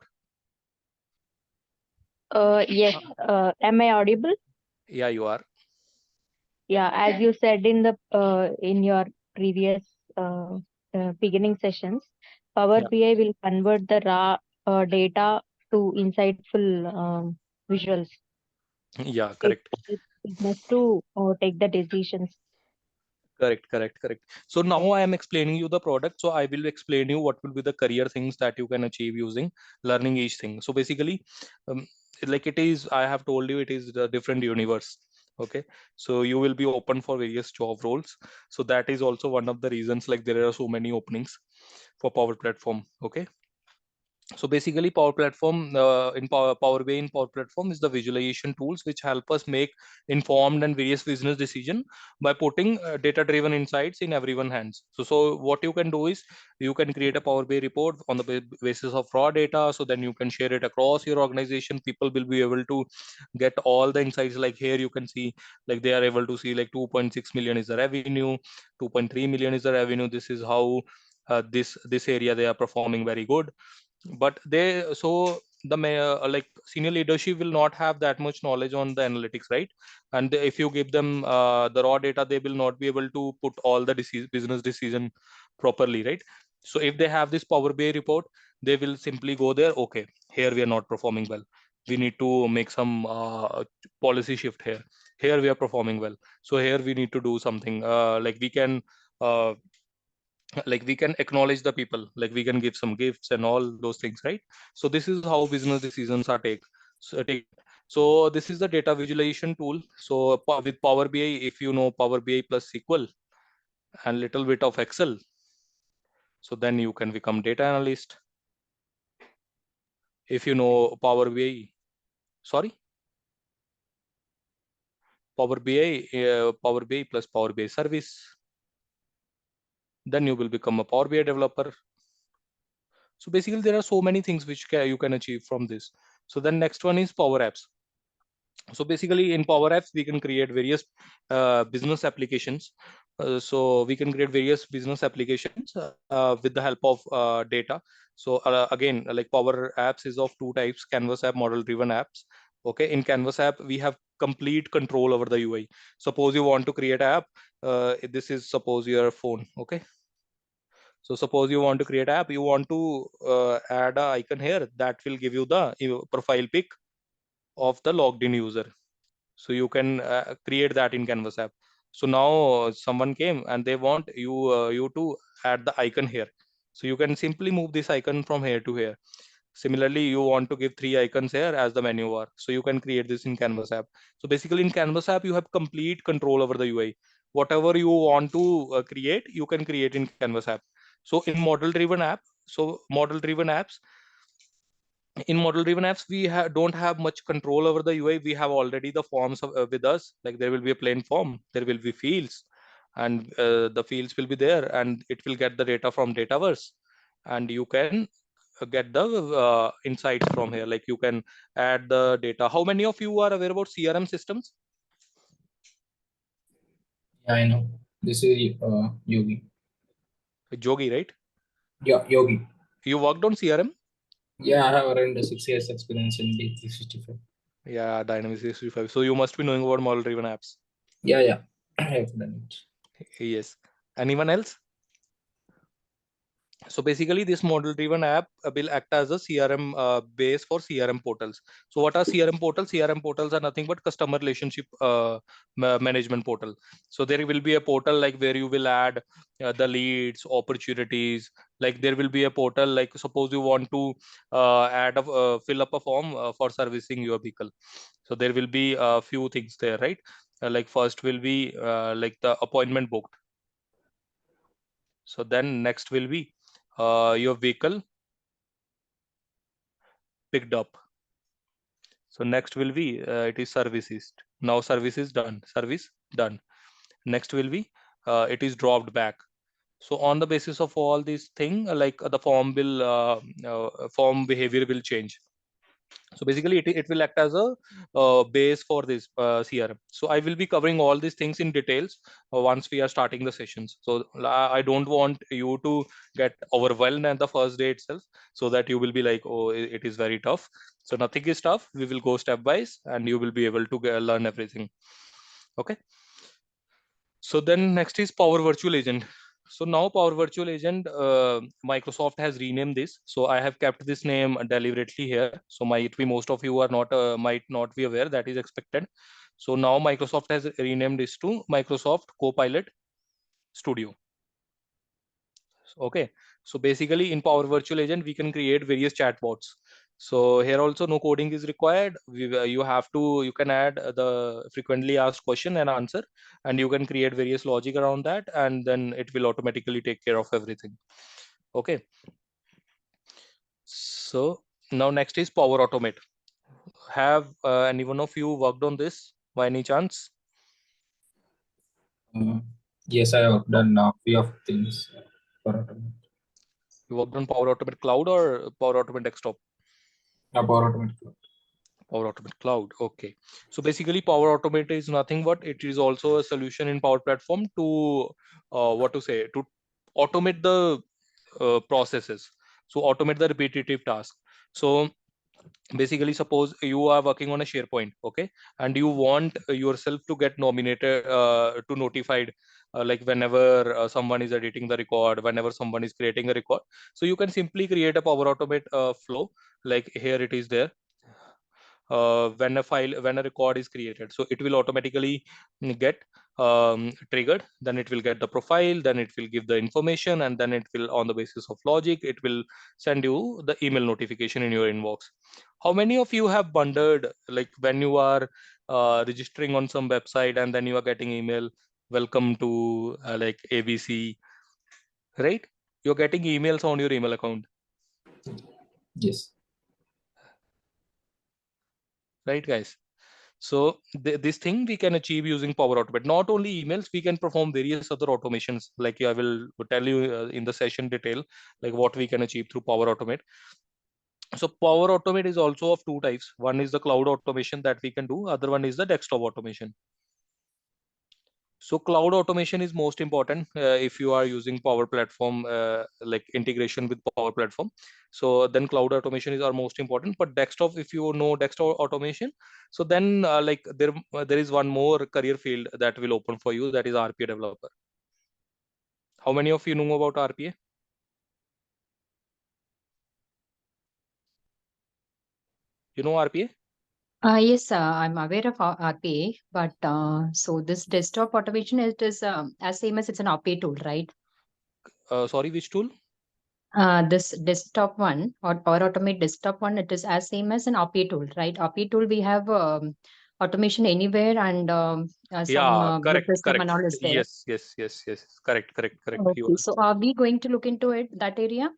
Yes. Am I audible? Yeah, you are. Yeah, as you said in your previous beginning sessions, Power Yeah, BI will convert the raw data to insightful visuals. yeah, It correct. helps business to take the decisions. Correct. So now I am explaining you the product. So I will explain you what will be the career things that you can achieve using learning each thing. So basically, um, like it is, I have told you it is a different universe. Okay. So you will be open for various job roles. So that is also one of the reasons like there are so many openings for Power Platform. Okay. So basically, Power Platform Power BI in Power Platform is the visualization tools which help us make informed and various business decision by putting data-driven insights in everyone's hands. So what you can do is you can create a Power BI report on the basis of raw data. So then you can share it across your organization. People will be able to get all the insights. Like here you can see, like they are able to see like 2.6 million is the revenue, 2.3 million is the revenue. This is how this area they are performing very good. But like senior leadership will not have that much knowledge on the analytics, right? And if you give them the raw data, they will not be able to put all the business decision properly, right? So if they have this Power BI report, they will simply go there. Okay, here we are not performing well. We need to make some policy shift here. Here we are performing well. So here we need to do something. Like we can acknowledge the people, like we can give some gifts and all those things, right? So this is how business decisions are taken. So this is the data visualization tool. So with Power BI, if you know Power BI plus SQL and little bit of Excel, so then you can become data analyst. If you know Power BI, sorry, Power BI plus Power BI service, then you will become a Power BI developer. So basically there are so many things which you can achieve from this. So then next one is Power Apps. So basically in Power Apps, we can create various business applications. So we can create various business applications with the help of data. So again, like Power Apps is of two types: Canvas app, model driven apps. Okay, in Canvas app, we have complete control over the UI. Suppose you want to create an app. This is suppose your phone. Okay. So suppose you want to create an app, you want to add an icon here that will give you the profile pic of the logged in user. So you can create that in Canvas app. So now someone came and they want you to add the icon here. So you can simply move this icon from here to here. Similarly, you want to give 3 icons here as the menu bar. So you can create this in Canvas app. So basically in Canvas app, you have complete control over the UI. Whatever you want to create, you can create in Canvas app. So in model driven apps, in model driven apps, we don't have much control over the UI. We have already the forms with us. Like there will be a plain form, there will be fields, and the fields will be there, and it will get the data from Dataverse, and you can get the insights from here. Like you can add the data. How many of you are aware about CRM systems? Yeah, I know. This is Yogi. Jogi, right? Yeah, Yogi. You worked on CRM? Yeah, I have around 6 years experience in D365. Yeah, Dynamics 365. So you must be knowing about model driven apps. Yeah, I have done it. Yes. Anyone else? So basically this model driven app will act as a CRM base for CRM portals. So what are CRM portals? CRM portals are nothing but customer relationship management portal. So there will be a portal like where you will add the leads, opportunities. Like there will be a portal like suppose you want to fill up a form for servicing your vehicle. So there will be a few things there, right? Like first will be like the appointment booked. So then next will be your vehicle picked up. So next will be it is services. Now service is done. Service done. Next will be it is dropped back. So on the basis of all these thing, like the form behavior will change. So basically it will act as a base for this CRM. So I will be covering all these things in details once we are starting the sessions. So I don't want you to get overwhelmed at the first day itself, so that you will be like, oh, it is very tough. So nothing is tough. We will go step by step and you will be able to learn everything. Okay. So then next is Power Virtual Agent. So now Power Virtual Agent, Microsoft has renamed this. So I have kept this name deliberately here. So might be most of you are not might not be aware, that is expected. So now Microsoft has renamed this to Microsoft Copilot Studio. Okay. So basically in Power Virtual Agent, we can create various chatbots. So here also no coding is required. You can add the frequently asked question and answer, and you can create various logic around that, and then it will automatically take care of everything. Okay. So now next is Power Automate. Have any one of you worked on this by any chance? Yes, I have done a few of things for automate. You worked on Power Automate Cloud or Power Automate Desktop? Power Automate Cloud. Power Automate Cloud. Okay. So basically Power Automate is nothing but it is also a solution in Power Platform to to automate the processes. So automate the repetitive task. So Basically, suppose you are working on a SharePoint, okay, and you want yourself to get nominated, to notified, like whenever someone is editing the record, whenever someone is creating a record. So you can simply create a Power Automate flow, like here it is there. When a record is created, so it will automatically get triggered, then it will get the profile, then it will give the information, and then it will, on the basis of logic, it will send you the email notification in your inbox. How many of you have wondered, like when you are registering on some website and then you are getting email, welcome to like ABC, right? You're getting emails on your email account, Yes. right, guys? So this thing we can achieve using Power Automate. Not only emails, we can perform various other automations. Like I will tell you in the session detail, like what we can achieve through Power Automate. So Power Automate is also of two types. One is the cloud automation that we can do. Other one is the desktop automation. So cloud automation is most important if you are using Power Platform, like integration with Power Platform. So then cloud automation is our most important. But desktop, if you know desktop automation, so then like there is one more career field that will open for you, that is RPA developer. How many of you know about RPA? You know RPA? Yes, I'm aware of RPA, but so this desktop automation, it is as same as it's an RPA tool, right? Sorry, which tool? This desktop one or Power Automate desktop one, it is as same as an RPA tool, right? RPA tool, we have automation anywhere and some Yeah, group correct, system correct. and all is there. Yes. Correct. You Okay, so are we going to look into it, that area,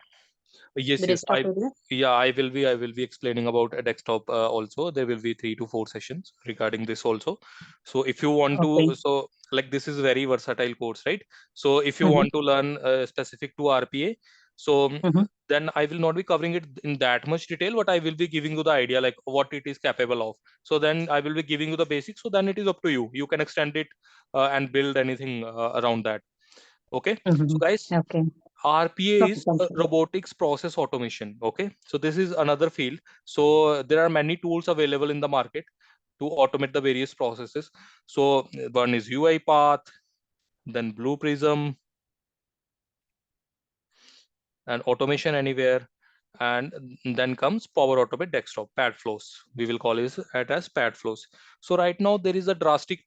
Yes, the desktop area? I will be explaining about a desktop also. There will be 3 to 4 sessions regarding this also. So if you want Okay. to, so like this is very versatile course, right? So if you Mm-hmm. want to learn specific to RPA, so Mm-hmm. then I will not be covering it in that much detail, but I will be giving you the idea like what it is capable of. So then I will be giving you the basics. So then it is up to you. You can extend it and build anything around that. Okay. So Mm-hmm. guys, Okay. RPA Okay, is thank you. robotics process automation. Okay, so this is another field. So there are many tools available in the market to automate the various processes. So one is UiPath, then Blue Prism, and Automation Anywhere, and then comes Power Automate Desktop, pad flows. We will call it as pad flows. So right now there is a drastic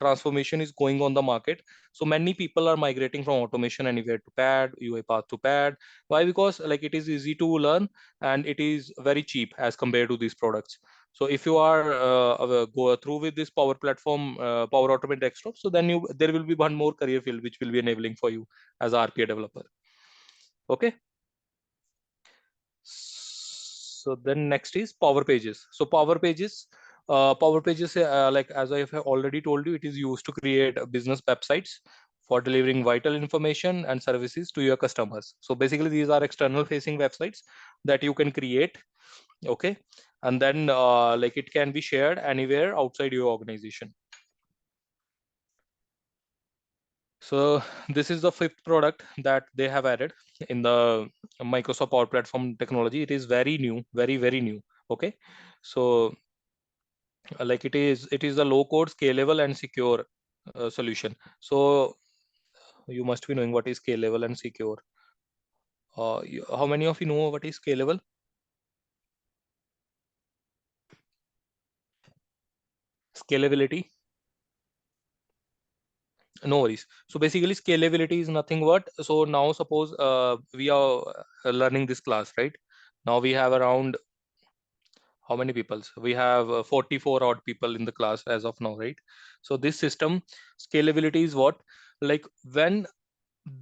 transformation is going on the market. So many people are migrating from Automation Anywhere to pad, UiPath to pad. Why? Because like it is easy to learn and it is very cheap as compared to these products. So if you are go through with this Power Platform, Power Automate Desktop, so then there will be one more career field which will be enabling for you as a RPA developer. Okay. So then next is Power Pages. So Power Pages, like as I have already told you, it is used to create business websites for delivering vital information and services to your customers. So basically these are external facing websites that you can create. Okay. And then like it can be shared anywhere outside your organization. So this is the 5th product that they have added in the Microsoft Power Platform technology. It is very new, very new. Okay, so like it is a low code, scalable, and secure solution. So you must be knowing what is scalable and secure. How many of you know what is scalable? Scalability. No worries. So basically scalability is nothing but, so now suppose we are learning this class, right? Now we have around, how many people? We have 44 odd people in the class as of now, right? So this system scalability is what, like when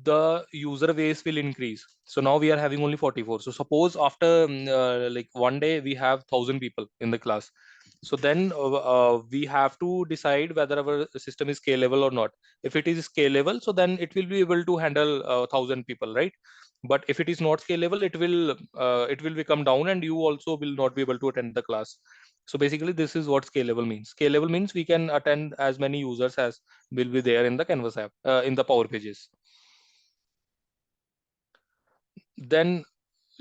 the user base will increase. So now we are having only 44. So suppose after like one day we have 1,000 people in the class. So then we have to decide whether our system is scalable or not. If it is scalable, so then it will be able to handle 1,000 people, right? But if it is not scalable, it will become down and you also will not be able to attend the class. So basically this is what scalable means. Scalable means we can attend as many users as will be there in the Canvas app, in the Power Pages. Then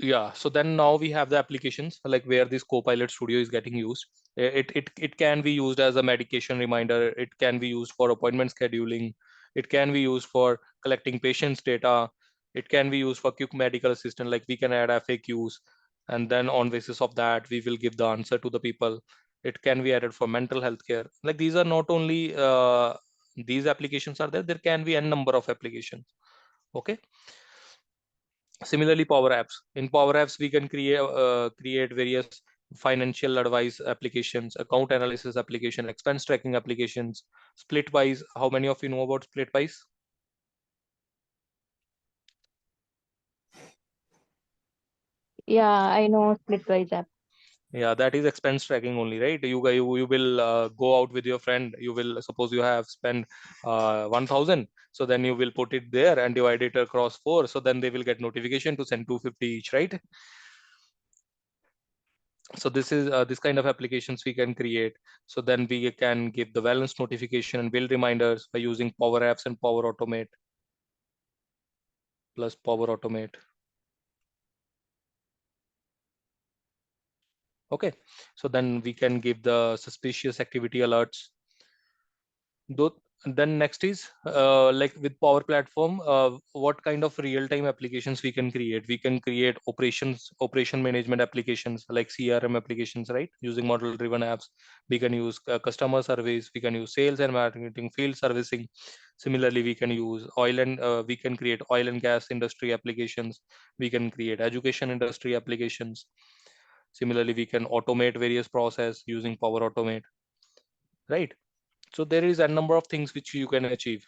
Yeah, so then now we have the applications like where this Copilot Studio is getting used. It can be used as a medication reminder. It can be used for appointment scheduling. It can be used for collecting patients' data. It can be used for quick medical assistant. Like we can add FAQs, and then on basis of that, we will give the answer to the people. It can be added for mental health care. Like these are not only these applications are there. There can be n number of applications. Okay. Similarly, Power Apps. In Power Apps, we can create various financial advice applications, account analysis application, expense tracking applications, Splitwise. How many of you know about Splitwise? Yeah, I know Splitwise app. Yeah, that is expense tracking only, right? You will go out with your friend. You will suppose you have spent 1,000. So then you will put it there and divide it across 4. So then they will get notification to send 250 each, right? So this is this kind of applications we can create. So then we can give the balance notification and build reminders by using Power Apps and Power Automate plus Power Automate. Okay, so then we can give the suspicious activity alerts. Then next is like with Power Platform, what kind of real-time applications we can create? We can create operation management applications like CRM applications, right? Using model-driven apps. We can use customer surveys. We can use sales and marketing, field servicing. Similarly, we can use we can create oil and gas industry applications. We can create education industry applications. Similarly, we can automate various process using Power Automate, right? So there is a number of things which you can achieve.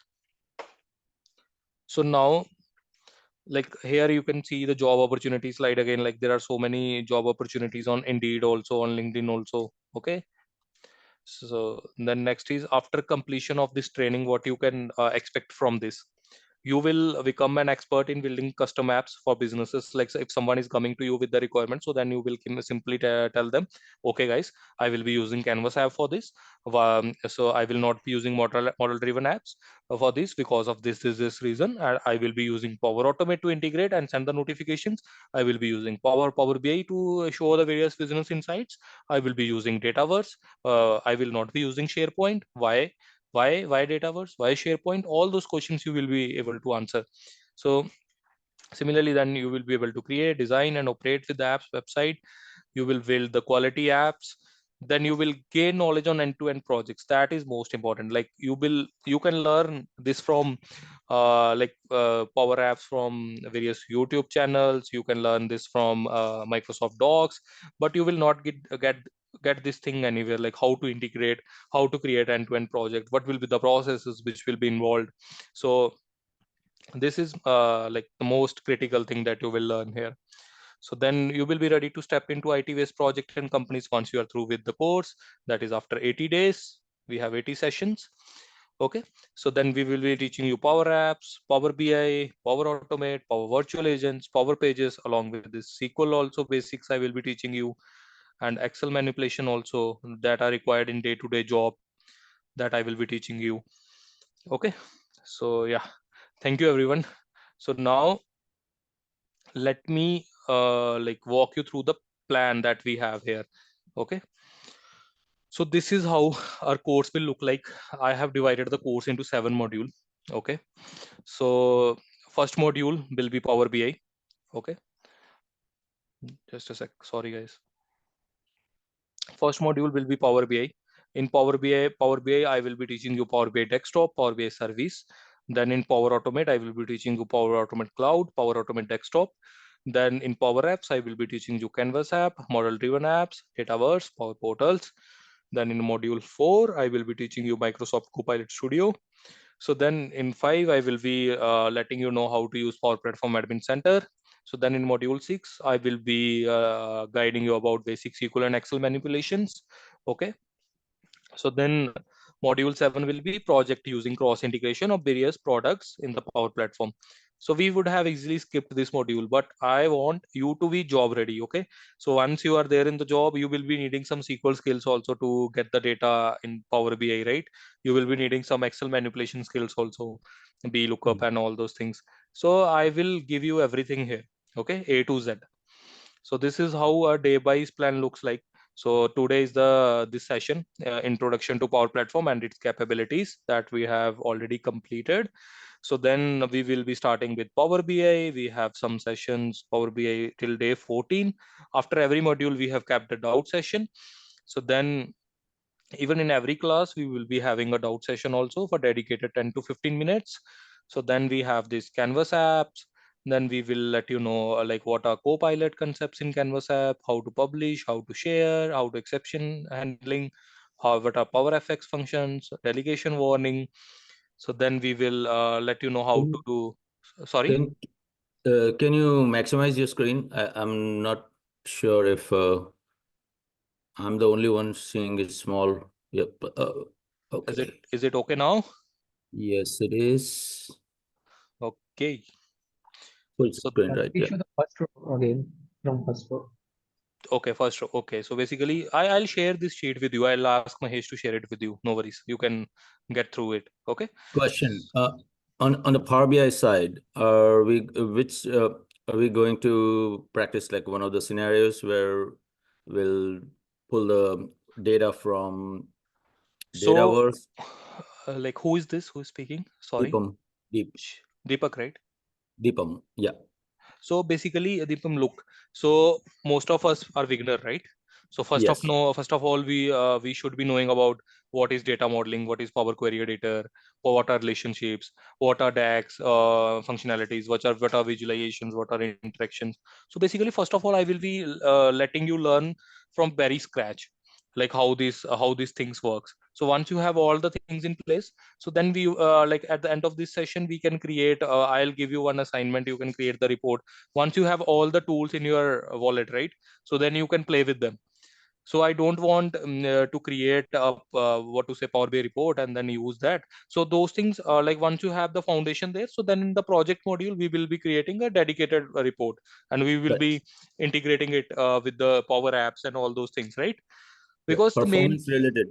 So now, like here you can see the job opportunity slide again. Like there are so many job opportunities on Indeed also, on LinkedIn also. Okay. So then next is after completion of this training, what you can expect from this. You will become an expert in building custom apps for businesses. Like if someone is coming to you with the requirement, so then you will simply tell them, okay guys, I will be using Canvas app for this. So I will not be using model driven apps for this because of this reason. I will be using Power Automate to integrate and send the notifications. I will be using Power BI to show the various business insights. I will be using Dataverse. I will not be using SharePoint. Why Dataverse? Why SharePoint? All those questions you will be able to answer. So similarly, then you will be able to create, design, and operate with the apps website. You will build the quality apps. Then you will gain knowledge on end-to-end projects. That is most important. Like you can learn this from Power Apps from various YouTube channels. You can learn this from Microsoft Docs, but you will not get this thing anywhere. Like how to integrate, how to create end-to-end project, what will be the processes which will be involved. So this is like the most critical thing that you will learn here. So then you will be ready to step into IT based project and companies once you are through with the course. That is after 80 days. We have 80 sessions. Okay, so then we will be teaching you Power Apps, Power BI, Power Automate, Power Virtual Agents, Power Pages, along with this SQL also basics I will be teaching you, and Excel manipulation also that are required in day-to-day job that I will be teaching you. Okay, so yeah, thank you everyone. So now let me like walk you through the plan that we have here. Okay, so this is how our course will look like. I have divided the course into 7 modules. Okay, so first module will be Power BI. Okay, just a sec, sorry guys. First module will be Power BI. In Power BI, I will be teaching you Power BI Desktop, Power BI Service. Then in Power Automate, I will be teaching you Power Automate Cloud, Power Automate Desktop. Then in Power Apps, I will be teaching you Canvas app, model-driven apps, Dataverse, Power Portals. Then in module 4, I will be teaching you Microsoft Copilot Studio. So then in 5, I will be letting you know how to use Power Platform Admin Center. So then in module 6, I will be guiding you about basic SQL and Excel manipulations. Okay. So then module 7 will be project using cross integration of various products in the Power Platform. So we would have easily skipped this module, but I want you to be job ready. Okay. So once you are there in the job, you will be needing some SQL skills also to get the data in Power BI, right? You will be needing some Excel manipulation skills also, B lookup and all those things. So I will give you everything here. Okay. A to Z. So this is how a day-wise plan looks like. So today is this session, introduction to Power Platform and its capabilities, that we have already completed. So then we will be starting with Power BI. We have some sessions, Power BI till day 14. After every module, we have kept a doubt session. So then even in every class, we will be having a doubt session also for dedicated 10 to 15 minutes. So then we have these Canvas apps. Then we will let you know like what are Copilot concepts in Canvas app, how to publish, how to share, how to exception handling, what are Power FX functions, delegation warning. So then we will let you know how to do. Sorry. Can you maximize your screen? I'm not sure if I'm the only one seeing it small. Yep. Okay. Is it okay now? Yes, it is. Okay. Full So screen, right? Yeah. Show the first row again from first row. Okay, first row. Okay, so basically, I'll share this sheet with you. I'll ask Mahesh to share it with you. No worries. You can get through it. Okay. Question. On the Power BI side, are we going to practice like one of the scenarios where we'll pull the data from So, Dataverse? like, who is this? Who is speaking? Sorry. Deepak, right? Deepam. Yeah. So basically, Deepam, look. So most of us are beginner, right? So first Yes. of all, we should be knowing about what is data modeling, what is Power Query Editor, or what are relationships, what are DAX functionalities, what are visualizations, what are interactions. So basically, first of all, I will be letting you learn from very scratch, like how these things works. So once you have all the things in place, so then we like at the end of this session, we can create. I'll give you one assignment. You can create the report once you have all the tools in your wallet, right? So then you can play with them. So I don't want to create a what to say Power BI report and then use that. So those things like once you have the foundation there, so then in the project module we will be creating a dedicated report, and we will be integrating it with the Power Apps and all those things, right? Because the main performance related,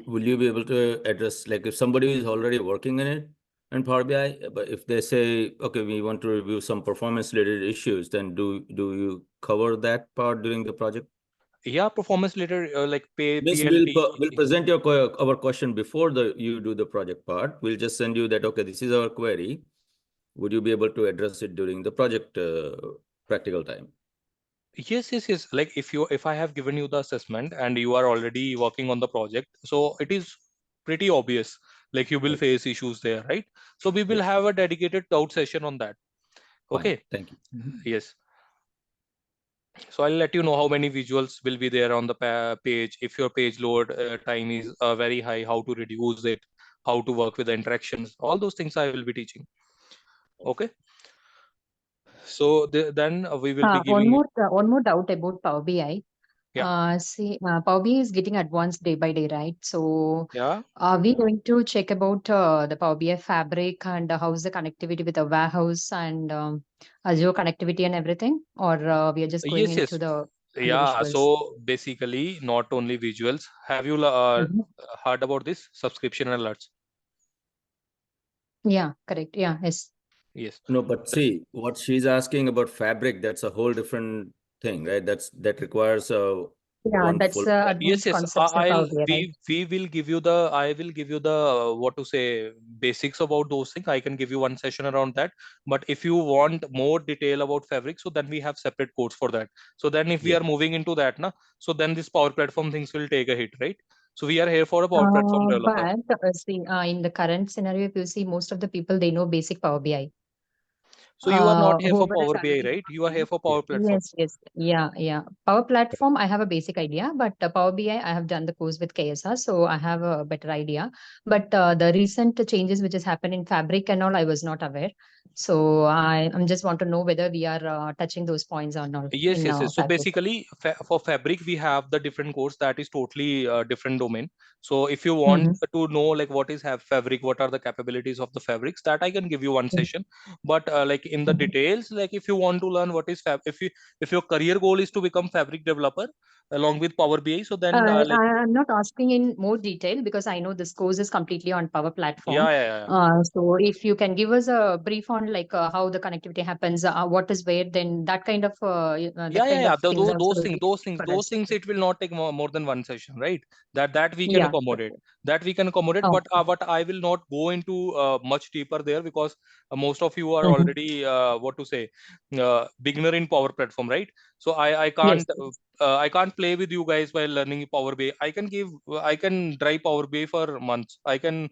will you be able to address, like if somebody is already working in it and Power BI, but if they say, okay, we want to review some performance related issues, then do you cover that part during the project? Yeah, performance related like This PLT. will present our question before you do the project part. We'll just send you that, okay, this is our query. Would you be able to address it during the project practical time? Yes. Like if I have given you the assessment and you are already working on the project, so it is pretty obvious. Like you will face issues there, right? So we will have a dedicated doubt session on that. Okay. Fine. Thank you. Yes. So I'll let you know how many visuals will be there on the page. If your page load time is very high, how to reduce it, how to work with the interactions, all those things I will be teaching. Okay. So then we will be giving you. One more doubt about Power BI. Yeah. Power BI is getting advanced day by day, right? So Yeah. are we going to check about the Power BI fabric and how is the connectivity with the warehouse and Azure connectivity and everything? Or we are just going Yes. into the Yeah. visuals? So basically, not only visuals. Have you heard about this subscription alerts? Yeah, correct. Yeah, yes. Yes. No, but see, what she's asking about fabric, that's a whole different thing, right? That requires Yeah, one that's full. Yes. advanced concepts of I'll Power BI, right? we will give you the I will give you the what to say basics about those things. I can give you one session around that. But if you want more detail about fabric, so then we have separate codes for that. So then if we are moving into that, so then this Power Platform things will take a hit, right? So we are here for a Power Platform developer. But in the current scenario, if you see, most of the people, they know basic Power BI. So you are not here for Whoever is Power BI, already right? You are here for working. Power Platform. Yes. Yeah. Power Platform, I have a basic idea, but Power BI, I have done the course with KSR, so I have a better idea. But the recent changes which has happened in Fabric and all, I was not aware. So I'm just want to know whether we are touching those points or not Yes. in So Fabric. basically, for Fabric, we have the different course that is totally different domain. So if you want to know like what is Fabric, what are the capabilities of the Fabrics, that I can give you one session. But like in the details, like if you want to learn what is if your career goal is to become Fabric developer along with Power BI, so then I'm not asking in more detail because I know this course is completely on Power Platform. yeah. So if you can give us a brief on like how the connectivity happens, what is where, then that kind of things also will be for Those us. things it will not take more than one session, right? That we can Yeah. accommodate. Oh. But I will not go into much deeper there, because most of you are Mhm. already beginner in Power Platform, right? So I Yes. can't I can't play with you guys while learning Power BI. I can drive Power BI for months. I can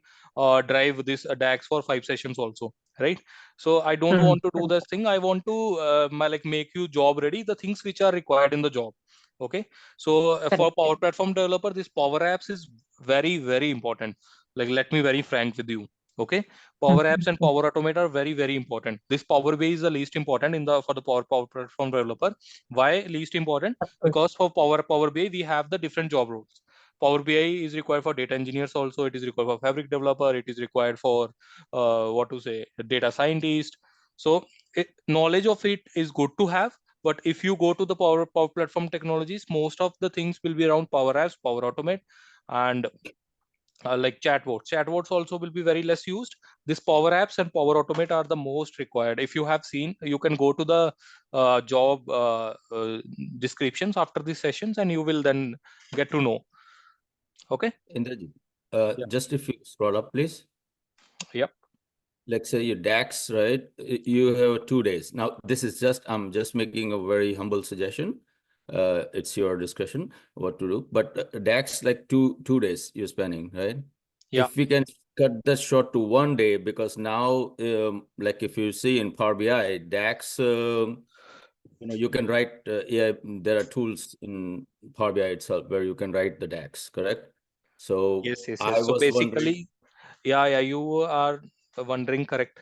drive this DAX for 5 sessions also, right? So I don't want to do this thing. I want to make you job ready, the things which are required in the job. Okay. So for Power Platform developer, this Power Apps is very, very important. Like, let me very frank with you. Okay. Power Apps and Power Automate are very, very important. This Power BI is the least important for the Power Platform developer. Why least important? Because for Power BI, we have the different job roles. Power BI is required for data engineers also. It is required for Fabric developer. It is required for data scientist. So knowledge of it is good to have. But if you go to the Power Platform technologies, most of the things will be around Power Apps, Power Automate, and like chatbots. Chatbots also will be very less used. This Power Apps and Power Automate are the most required. If you have seen, you can go to the job descriptions after these sessions, and you will then get to know. Okay. Indrajit, Yeah. just if you scroll up, please. Yep. Let's say your DAX, right? You have 2 days. Now, this is I'm just making a very humble suggestion. It's your discretion what to do. But DAX, like two days you're spending, right? Yeah. If we can cut that short to 1 day, because now, like if you see in Power BI, DAX, you can write, there are tools in Power BI itself where you can write the DAX, correct? So Yes. I So was wondering. basically, yeah, you are wondering, correct.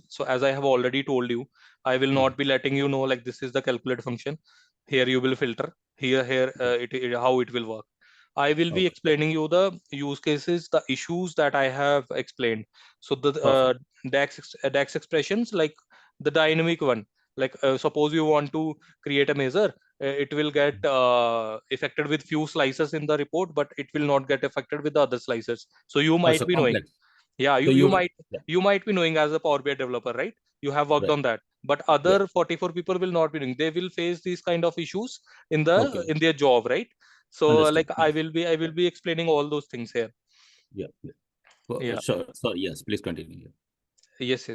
So as I have already told you, I will not be letting you know like this is the calculate function. Here you will filter. Here, how it will work. I will be explaining you the use cases, the issues that I have explained. So the DAX expressions, like the dynamic one, like suppose you want to create a measure, it will get affected with few slices in the report, but it will not get affected with the other slices. So you might be knowing. Complex. Yeah, So you might be knowing as a Power BI developer, right? You have worked on that, but other 44 people will not be doing. They will face these kind of issues in their job, right? So Understood. I will be explaining all those things here. Yeah. Well, Yeah. sure. So yes, please continue. Yes.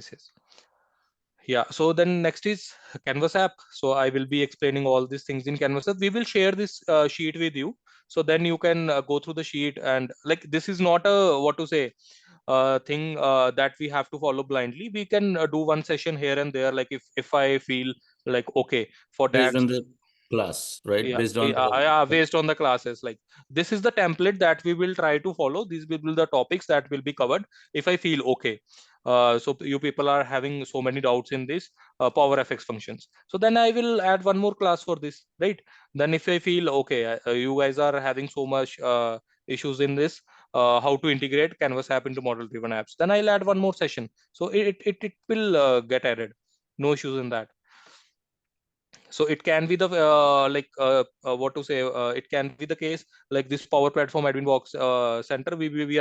Yeah. So then next is Canvas app. So I will be explaining all these things in Canvas app. We will share this sheet with you. So then you can go through the sheet, and like this is not a thing that we have to follow blindly. We can do one session here and there. Like if I feel like, okay, for Based DAX. on the class, right? Yeah, Based on the based on the classes, like this is the template that we will try to follow. These will be the topics that will be covered if I feel okay. So you people are having so many doubts in this Power FX functions, so then I will add one more class for this, right? Then if I feel okay, you guys are having so much issues in this, how to integrate Canvas app into model driven apps, then I'll add one more session. So it will get added. No issues in that. So it can be the it can be the case like this Power Platform admin box center, we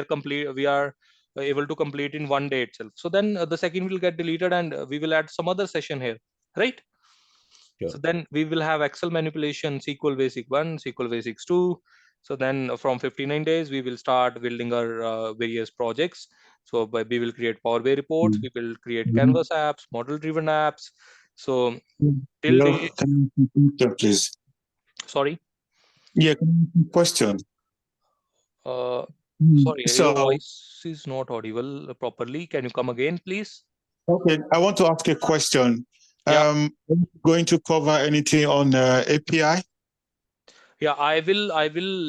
are able to complete in 1 day itself. So then the second will get deleted, and we will add some other session here, right? Sure. So then we will have Excel manipulation, SQL basic 1, SQL basics 2. So then from 59 days we will start building our various projects. So we will create Power BI reports, we will create Canvas apps, model driven apps. So till Hello, can you repeat, please? sorry. Yeah, question. Sorry, So, your voice is not audible properly. Can you come again, please? okay, I want to ask a question. Yeah. Are you going to cover anything on API? Yeah, I will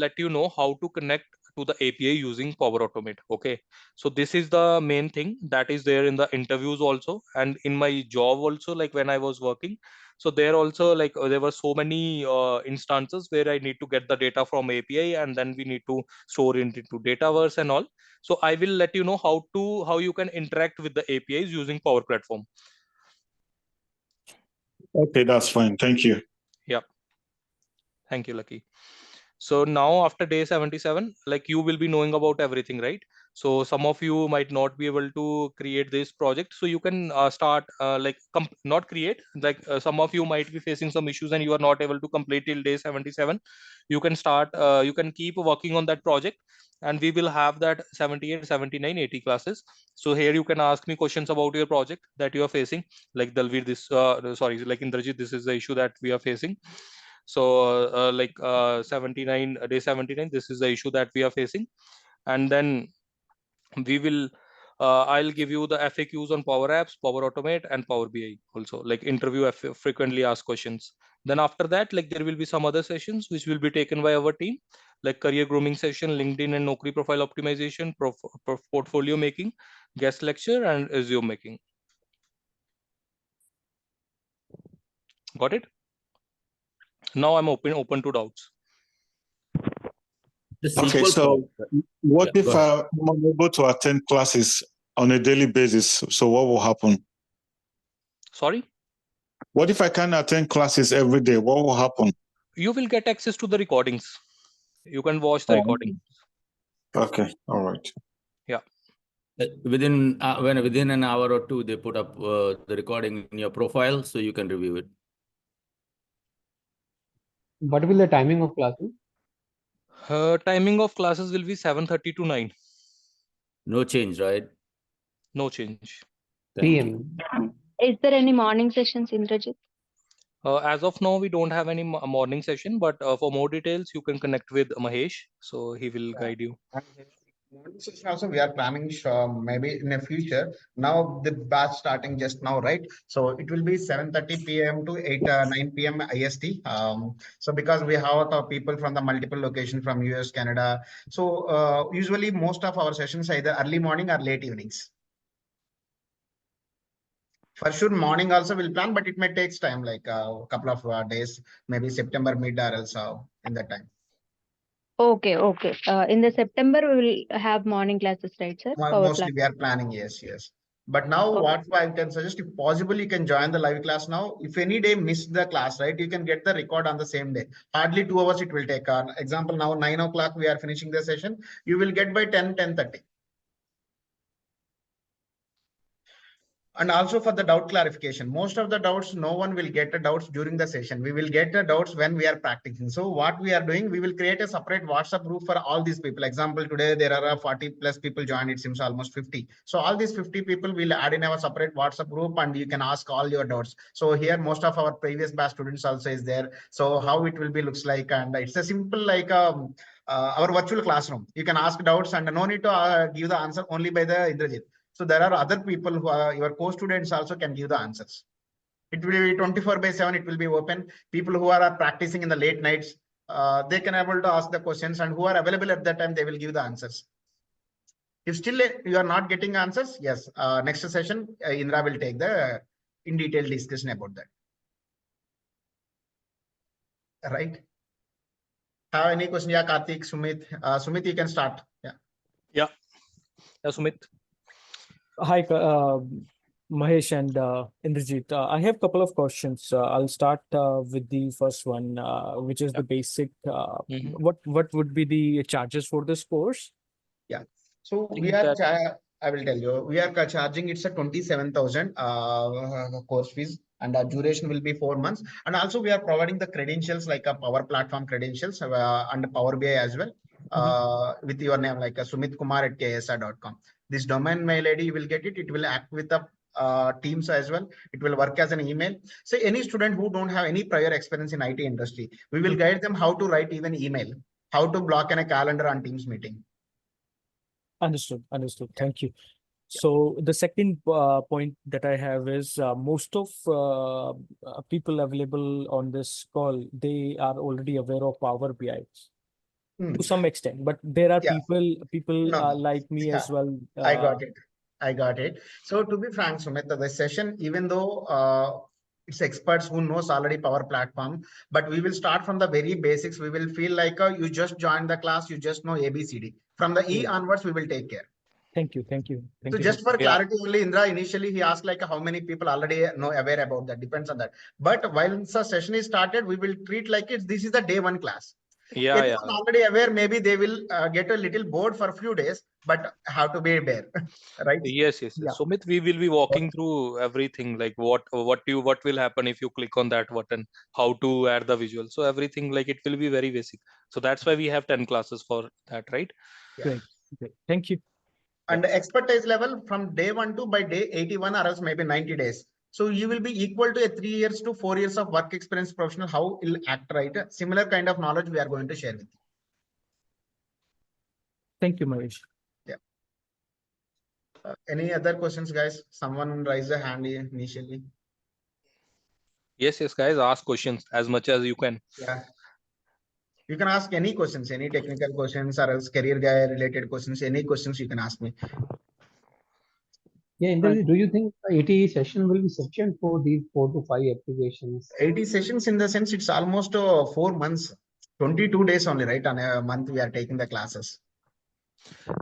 let you know how to connect to the API using Power Automate. Okay. So this is the main thing that is there in the interviews also, and in my job also, like when I was working. So there also, like there were so many instances where I need to get the data from API, and then we need to store it into Dataverse and all. So I will let you know how you can interact with the APIs using Power Platform. Okay, that's fine. Thank you. Yeah. Thank you, Lucky. So now after day 77, like you will be knowing about everything, right? So some of you might not be able to create this project. So you can start not create, like some of you might be facing some issues and you are not able to complete till day 77. You can start, you can keep working on that project, and we will have that 78, 79, 80 classes. So here you can ask me questions about your project that you are facing. Like Dalveer, like Indrajit, this is the issue that we are facing. So 79, day 79, this is the issue that we are facing. And then we will I'll give you the FAQs on Power Apps, Power Automate, and Power BI also, like interview frequently asked questions. Then after that, like there will be some other sessions which will be taken by our team, like career grooming session, LinkedIn and Naukri profile optimization, portfolio making, guest lecture, and resume making. Got it? Now I'm open to doubts. Okay, so what if I'm unable to attend classes on a daily basis? So what will happen? Sorry? What if I can't attend classes every day? What will happen? You will get access to the recordings. You can watch the recording. Okay, all right. Yeah. Within an hour or two, they put up the recording in your profile, so you can review it. What will the timing of classes? Timing of classes will be 7:30 to 9. No change, right? No change. PM. Is there any morning sessions, Indrajit? As of now, we don't have any morning session, but for more details, you can connect with Mahesh. So he will guide you. Morning session also we are planning maybe in the future. Now the batch starting just now, right? So it will be 7:30 p.m. to 9 p.m. IST. So because we have people from the multiple location from US, Canada. So usually most of our sessions either early morning or late evenings. For sure, morning also will plan, but it may take time, like a couple of days, maybe September mid or also in that time. Okay. In the September, we will have morning classes, right, sir? Mostly we are planning, yes. But now what I can suggest, if possible, you can join the live class now. If any day miss the class, right, you can get the record on the same day. Hardly 2 hours it will take. Example, now 9 o'clock we are finishing the session. You will get by 10:30. And also for the doubt clarification, most of the doubts, no one will get the doubts during the session. We will get the doubts when we are practicing. So what we are doing, we will create a separate WhatsApp group for all these people. Example, today there are 40 plus people joined, it seems almost 50. So all these 50 people will add in our separate WhatsApp group and you can ask all your doubts. So here most of our previous batch students also is there. So how it will be looks like, and it's a simple like our virtual classroom. You can ask doubts and no need to give the answer only by the Indrajit. So there are other people who are your co-students also can give the answers. It will be 24/7. It will be open. People who are practicing in the late nights, they can able to ask the questions, and who are available at that time, they will give the answers. If still you are not getting answers, yes, next session, Indra will take the in detail discussion about that. Right? Have any question? Yeah, Karthik, Sumit. Sumit, you can start. Yeah, Sumit. Hi, Mahesh and Indrajit. I have a couple of questions. I'll start with the first one, which is the basic. What would be the charges for this course? Yeah. So we are, I will tell you, we are charging it's a 27,000 course fees, and our duration will be 4 months. And also we are providing the credentials like a Power Platform credentials and Power BI as well with your name like sumitkumar@ksr.com. This domain mail ID, you will get it. It will act with the Teams as well. It will work as an email. So any student who don't have any prior experience in IT industry, we will guide them how to write even email, how to block in a calendar on Teams meeting. Understood. Thank you. So the second point that I have is most of people available on this call, they are already aware of Power BI to some extent, but there are people like me as well. I got it. So to be frank, Sumit, the session, even though it's experts who knows already Power Platform, but we will start from the very basics. We will feel like you just joined the class, you just know ABCD. From the E onwards, we will take care. Thank you. Thank you. So just for clarity only, Indra, initially he asked like how many people already know aware about that, depends on that. But while the session is started, we will treat like this is the day one class. Yeah, anyone already aware, maybe they will get a little bored for a few days, but have to be there, right? Yes. Sumit, we will be walking through everything, like what will happen if you click on that button, how to add the visual. So everything, like, it will be very basic. So that's why we have 10 classes for that, right? Great. Thank you. And the expertise level from day 1 to by day 81 or else maybe 90 days. So you will be equal to a 3 years to 4 years of work experience professional, how it'll act, right? Similar kind of knowledge we are going to share with you. Thank you, Mahesh. Yeah. Any other questions, guys? Someone raise a hand initially. Yes, guys, ask questions as much as you can. Yeah. You can ask any questions, any technical questions or else career guy related questions, any questions you can ask me. Yeah, Indrajit, do you think 80 session will be sufficient for these 4 to 5 applications? 80 sessions in the sense it's almost 4 months, 22 days only, right? On a month we are taking the classes.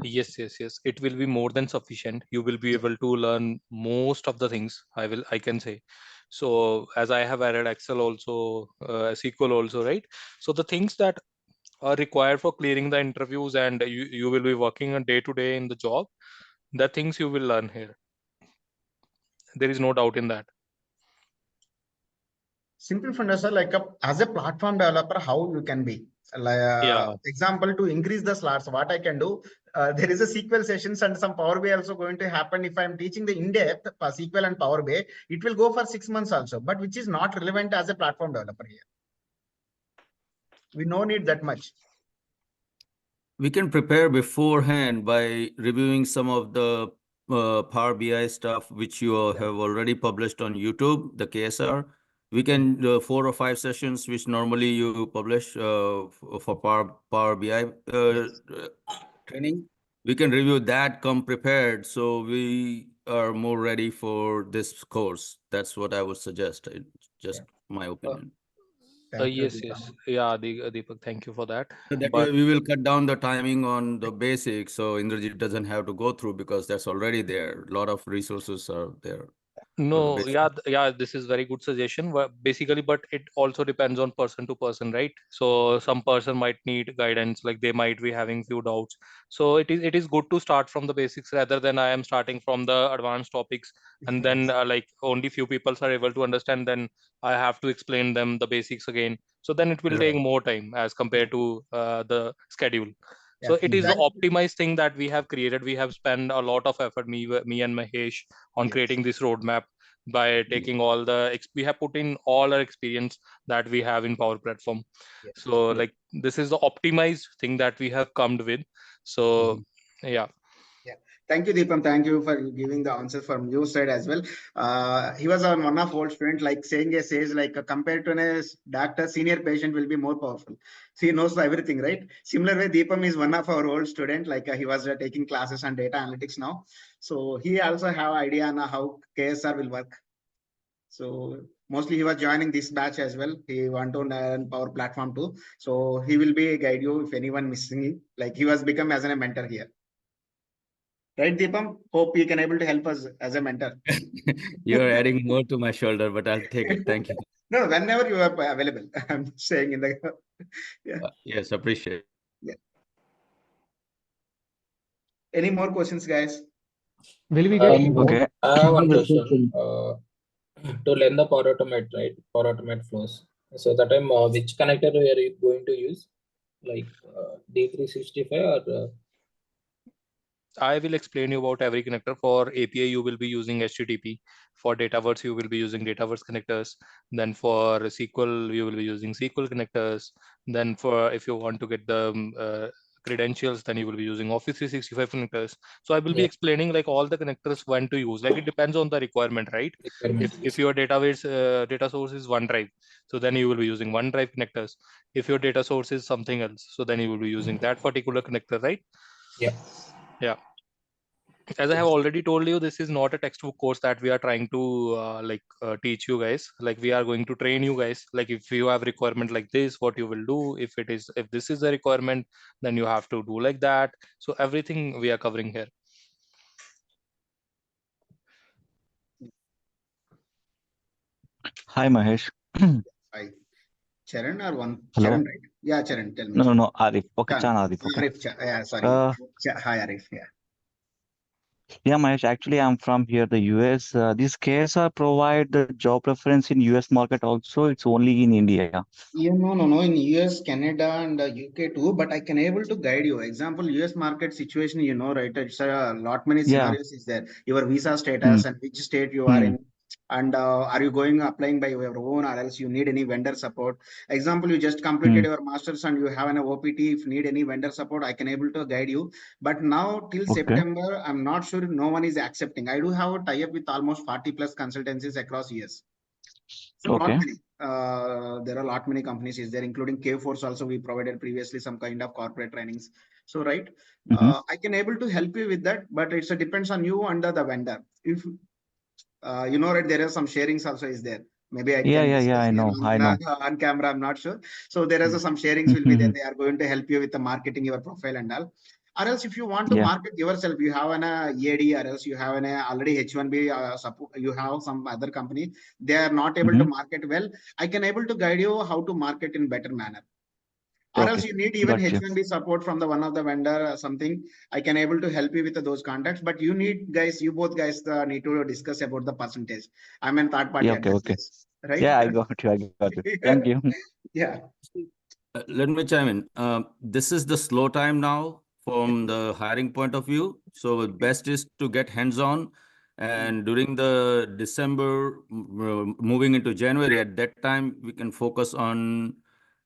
Yes. It will be more than sufficient. You will be able to learn most of the things, I can say. So as I have added Excel also, SQL also, right? So the things that are required for clearing the interviews and you will be working on day to day in the job, the things you will learn here. There is no doubt in that. Simple fundamental, like as a platform developer, how you can be. Example, to increase the slots, what I can do, there is a SQL sessions and some Power BI also going to happen. If I'm teaching the in-depth SQL and Power BI, it will go for 6 months also, but which is not relevant as a platform developer here. We no need that much. We can prepare beforehand by reviewing some of the Power BI stuff, which you have already published on YouTube, the KSR. We can 4 or 5 sessions, which normally you publish for Power BI training. We can review that, come prepared, so we are more ready for this course. That's what I would suggest. Just my opinion. Yes. Yeah, Deepak, thank you for that. So that way we will cut down the timing on the basics, so Indrajit doesn't have to go through because that's already there. A lot of resources are there. No, yeah, this is very good suggestion. Basically, but it also depends on person to person, right? So some person might need guidance, like they might be having few doubts. So it is good to start from the basics rather than I am starting from the advanced topics, and then like only few people are able to understand. Then I have to explain them the basics again. So then it will take more time as compared to the schedule. So it is the optimized thing that we have created. We have spent a lot of effort, me and Mahesh, on creating this roadmap by taking all we have put in all our experience that we have in Power Platform. So like this is the optimized thing that we have come with. So yeah. Thank you, Deepam. Thank you for giving the answer from your side as well. He was one of old student, like saying a sage, like compared to a doctor, senior patient will be more powerful. So he knows everything, right? Similar way, Deepam is one of our old student, like he was taking classes on data analytics now. So he also have idea on how KSR will work. So mostly he was joining this batch as well. He want to learn Power Platform too. So he will be guide you if anyone missing, like he was become as a mentor here. Right, Deepam? Hope you can able to help us as a mentor. You're adding more to my shoulder, but I'll take it. Thank you. No, whenever you are available, I'm saying in the Yes, appreciate. Yeah. Any more questions, guys? Will we get okay. I have one question. To learn the Power Automate, right? Power Automate flows. So that time, which connector are you going to use? Like D365 or? I will explain you about every connector. For API, you will be using HTTP. For Dataverse, you will be using Dataverse connectors. Then for SQL, you will be using SQL connectors. Then for if you want to get the credentials, then you will be using Office 365 connectors. So I will be explaining like all the connectors when to use. Like it depends on the requirement, right? If your database data source is OneDrive, so then you will be using OneDrive connectors. If your data source is something else, so then you will be using that particular connector, right? Yeah. As I have already told you, this is not a textbook course that we are trying to teach you guys. Like we are going to train you guys. Like if you have requirement like this, what you will do. If this is a requirement, then you have to do like that. So everything we are covering here. Hi, Mahesh. Hi. Charan or one? Hello. Charan, right? Yeah, Charan, tell me. No, Arif. Okay, Chan. Arif. Okay. Arif, yeah, sorry. Hi, Arif. Yeah. Yeah, Mahesh. Actually, I'm from here, the US. These KSR provide the job preference in US market also. It's only in India. Yeah, no. In US, Canada, and UK too. But I can able to guide you. Example, US market situation, right? It's a lot many Yeah. scenarios is there. Your visa status and which state you are in, and are you going applying by your own, or else you need any vendor support. Example, you just completed your masters and you have an OPT. If need any vendor support, I can able to guide you. But now till September, I'm not sure no one is accepting. I do have a tie up with almost 40 plus consultancies across US. So lot many. There are lot many companies is there, including K-Force also. We provided previously some kind of corporate trainings. So right, I can able to help you with that, but it's depends on you under the vendor. If right, there are some sharings also is there. Maybe I can discuss I know. on camera. I'm not sure. So there is some sharings will be there. They are going to help you with the marketing your profile and all. Or else if you want to market yourself, you have an EAD, or else you have an already H1B, support, you have some other company, they are not able to market well. I can able to guide you how to market in better manner. Or else you need even H1B support from the one of the vendor or something. I can able to help you with those contacts, but you need guys, you both guys need to discuss about the percentage. I'm in third party advisors, right? Yeah, I got you. Thank you. Yeah. Let me chime in. This is the slow time now from the hiring point of view. So best is to get hands-on, and during the December, moving into January, at that time we can focus on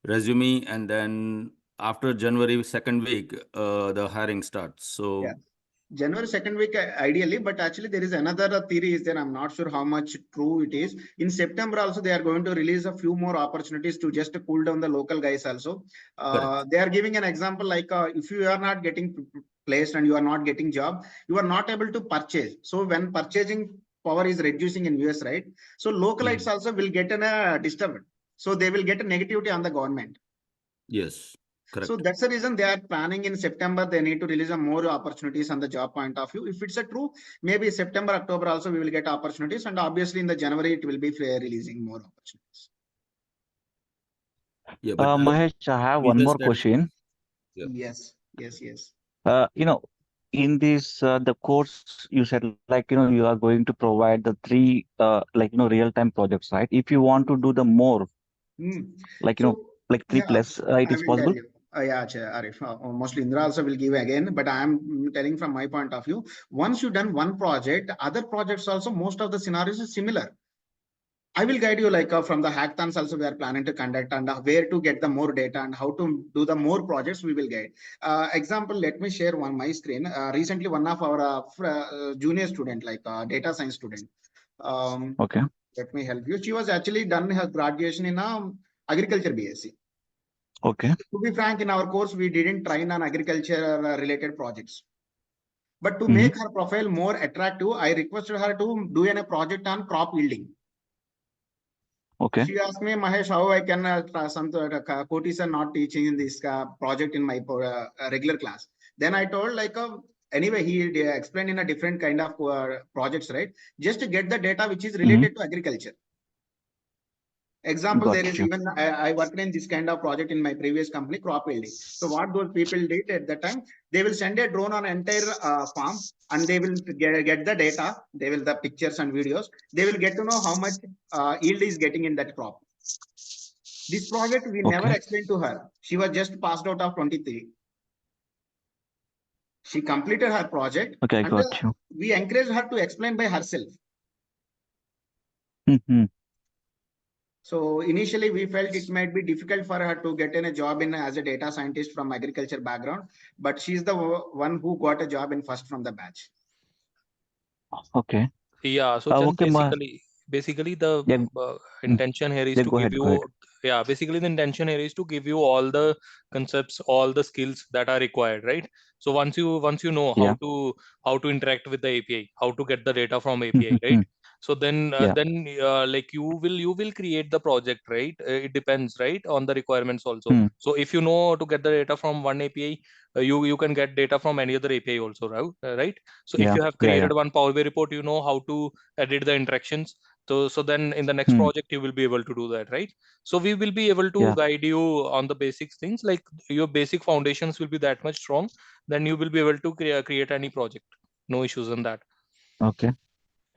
resume, and then after January second week, the hiring starts. So yeah. January second week ideally, but actually there is another theory is there. I'm not sure how much true it is. In September also they are going to release a few more opportunities to just cool down the local guys also. They are giving an example like if you are not getting placed and you are not getting job, you are not able to purchase. So when purchasing power is reducing in US, right? So localites also will get a disturbed. So they will get a negativity on the government. Yes. Correct. So that's the reason they are planning in September. They need to release more opportunities on the job point of view. If it's a true, maybe September, October also we will get opportunities, and obviously in the January it will be releasing more opportunities. Yeah, but Mahesh, I have one more question. Yes. In this the course you said you are going to provide the three real-time projects, right? If you want to do the more like 3 plus, it is possible. Yeah, Arif. Mostly Indra also will give again, but I am telling from my point of view. Once you done one project, other projects also most of the scenarios is similar. I will guide you from the hackathons also we are planning to conduct, and where to get the more data and how to do the more projects we will guide. Example, let me share my screen. Recently, one of our junior student, data science student. Let me help you. She was actually done her graduation in agriculture BSc. Okay. To be frank, in our course, we didn't train on agriculture related projects. But to make her profile more attractive, I requested her to do a project on crop yielding. Okay. She asked me, Mahesh, how I can Kotis are not teaching in this project in my regular class. Then I told anyway, he explained in a different kind of projects, right? Just to get the data which is related to agriculture. Example, there is even I worked in this kind of project in my previous company, crop yielding. So what those people did at that time, they will send a drone on entire farm, and they will get the data. They will the pictures and videos. They will get to know how much yield is getting in that crop. This project we never explained to her. She was just passed out of 23. She completed her project. Okay, I got you. We encouraged her to explain by herself. So initially we felt it might be difficult for her to get in a job as a data scientist from agriculture background, but she's the one who got a job in first from the batch. Okay. Yeah. So basically the intention here is to give you, basically the intention here is to give you all the concepts, all the skills that are required, right? So once you know how to interact with the API, how to get the data from API, right? So then like you will create the project, right? It depends, right, on the requirements also. So if you know to get the data from one API, you can get data from any other API also, right? So if you have created one Power BI report, you know how to edit the interactions. So then in the next project, you will be able to do that, right? So we will be able to guide you on the basic things, like your basic foundations will be that much strong. Then you will be able to create any project. No issues in that. Okay.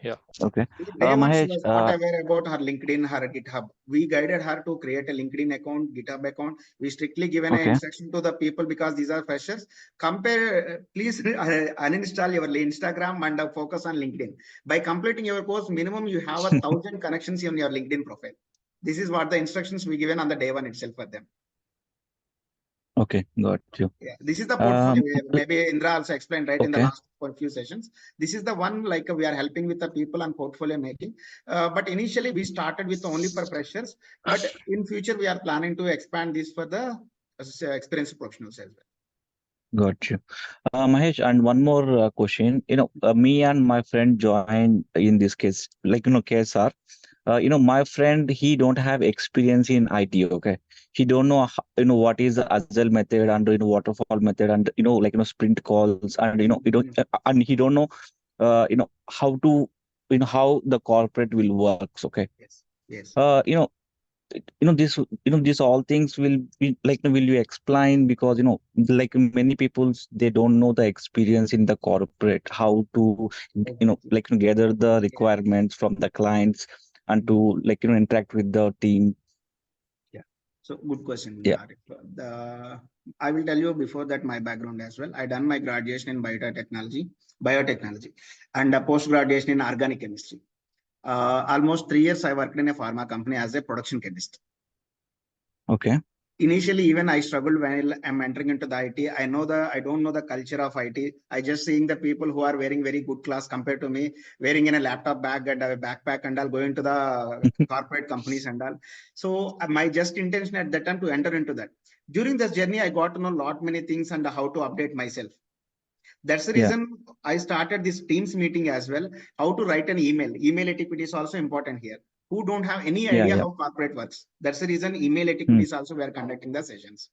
Yeah. Okay. Day one, she Mahesh, was not aware about her LinkedIn, her GitHub. We guided her to create a LinkedIn account, GitHub account. We strictly given an instruction to the people because these are freshers. Please uninstall your Instagram and focus on LinkedIn. By completing your course, minimum you have 1,000 connections on your LinkedIn profile. This is what the instructions we given on the day one itself for them. Okay, got you. Yeah, this is the portfolio. Maybe Indra also explained right in the last few sessions. This is the one like we are helping with the people on portfolio making. But initially we started with only for freshers. But in future we are planning to expand this for the experienced professionals as well. Got you. Mahesh, and one more question. Me and my friend joined in this case, like, KSR. My friend, he don't have experience in IT, okay? He don't know, what is the Agile method and, waterfall method and, sprint calls and, and he don't know, how to, how the corporate will works, okay? Yes. Yes. These all things will be like, will you explain? Because, like many people, they don't know the experience in the corporate, how to, like, gather the requirements from the clients and to, like, interact with the team. Yeah. So good question. Yeah. I will tell you before that my background as well. I done my graduation in biotechnology and a post-graduation in organic chemistry. Almost 3 years I worked in a pharma company as a production chemist. Okay. Initially, even I struggled when I'm entering into the IT. I don't know the culture of IT. I just seeing the people who are wearing very good class compared to me, wearing in a laptop bag and a backpack and all, going to the corporate companies and all. So my just intention at that time to enter into that. During this journey, I got to know many things and how to update myself. That's the reason I started this Teams meeting as well. How to write an email. Email etiquette is also important here. Who don't have any idea how corporate works. That's the reason email etiquette is also we are conducting the sessions.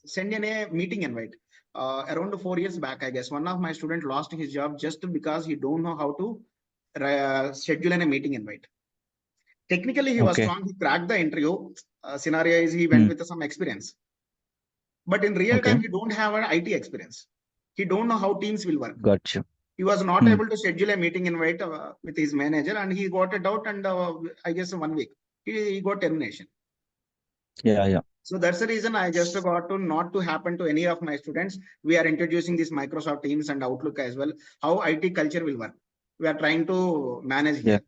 Send in a meeting invite. Around 4 years back, I guess, one of my students lost his job just because he don't know how to schedule in a meeting invite. Technically, he was strong. He cracked the interview. Scenario is he went with some experience. But in real time, he don't have an IT experience. He don't know how teams will work. Gotcha. He was not able to schedule a meeting invite with his manager, and he got it out. And I guess 1 week he got termination. Yeah. So that's the reason I just got to not to happen to any of my students. We are introducing this Microsoft Teams and Outlook as well. How IT culture will work. We are trying to manage here.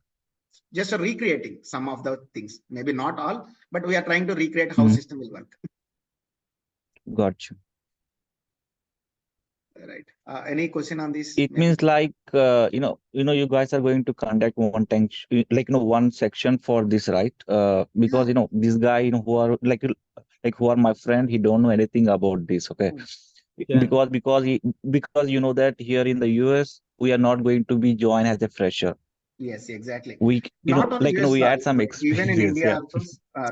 Just recreating some of the things. Maybe not all, but we are trying to recreate how system will work. Got you. Right. Any question on this? It means like, you guys are going to conduct one section for this, right? Because, this guy, who are who are my friend, he don't know anything about this. Okay. Because you know that here in the US, we are not going to be joined as a fresher. Yes, exactly. We, not only US, we had some experience. Even in India also,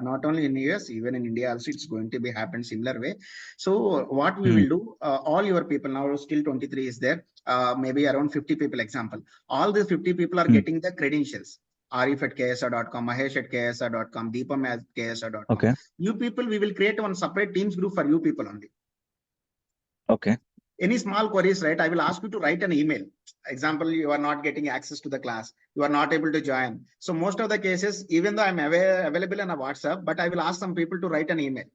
not only in US, even in India also, it's going to be happen similar way. So what we will do, all your people now still 23 is there, maybe around 50 people example. All the 50 people are getting the credentials. Arif at ksr.com, Mahesh at ksr.com, Deepam at ksr.com. Okay. You people, we will create one separate Teams group for you people only. Okay. Any small queries, right? I will ask you to write an email. Example, you are not getting access to the class. You are not able to join. So most of the cases, even though I'm available on a WhatsApp, but I will ask some people to write an email.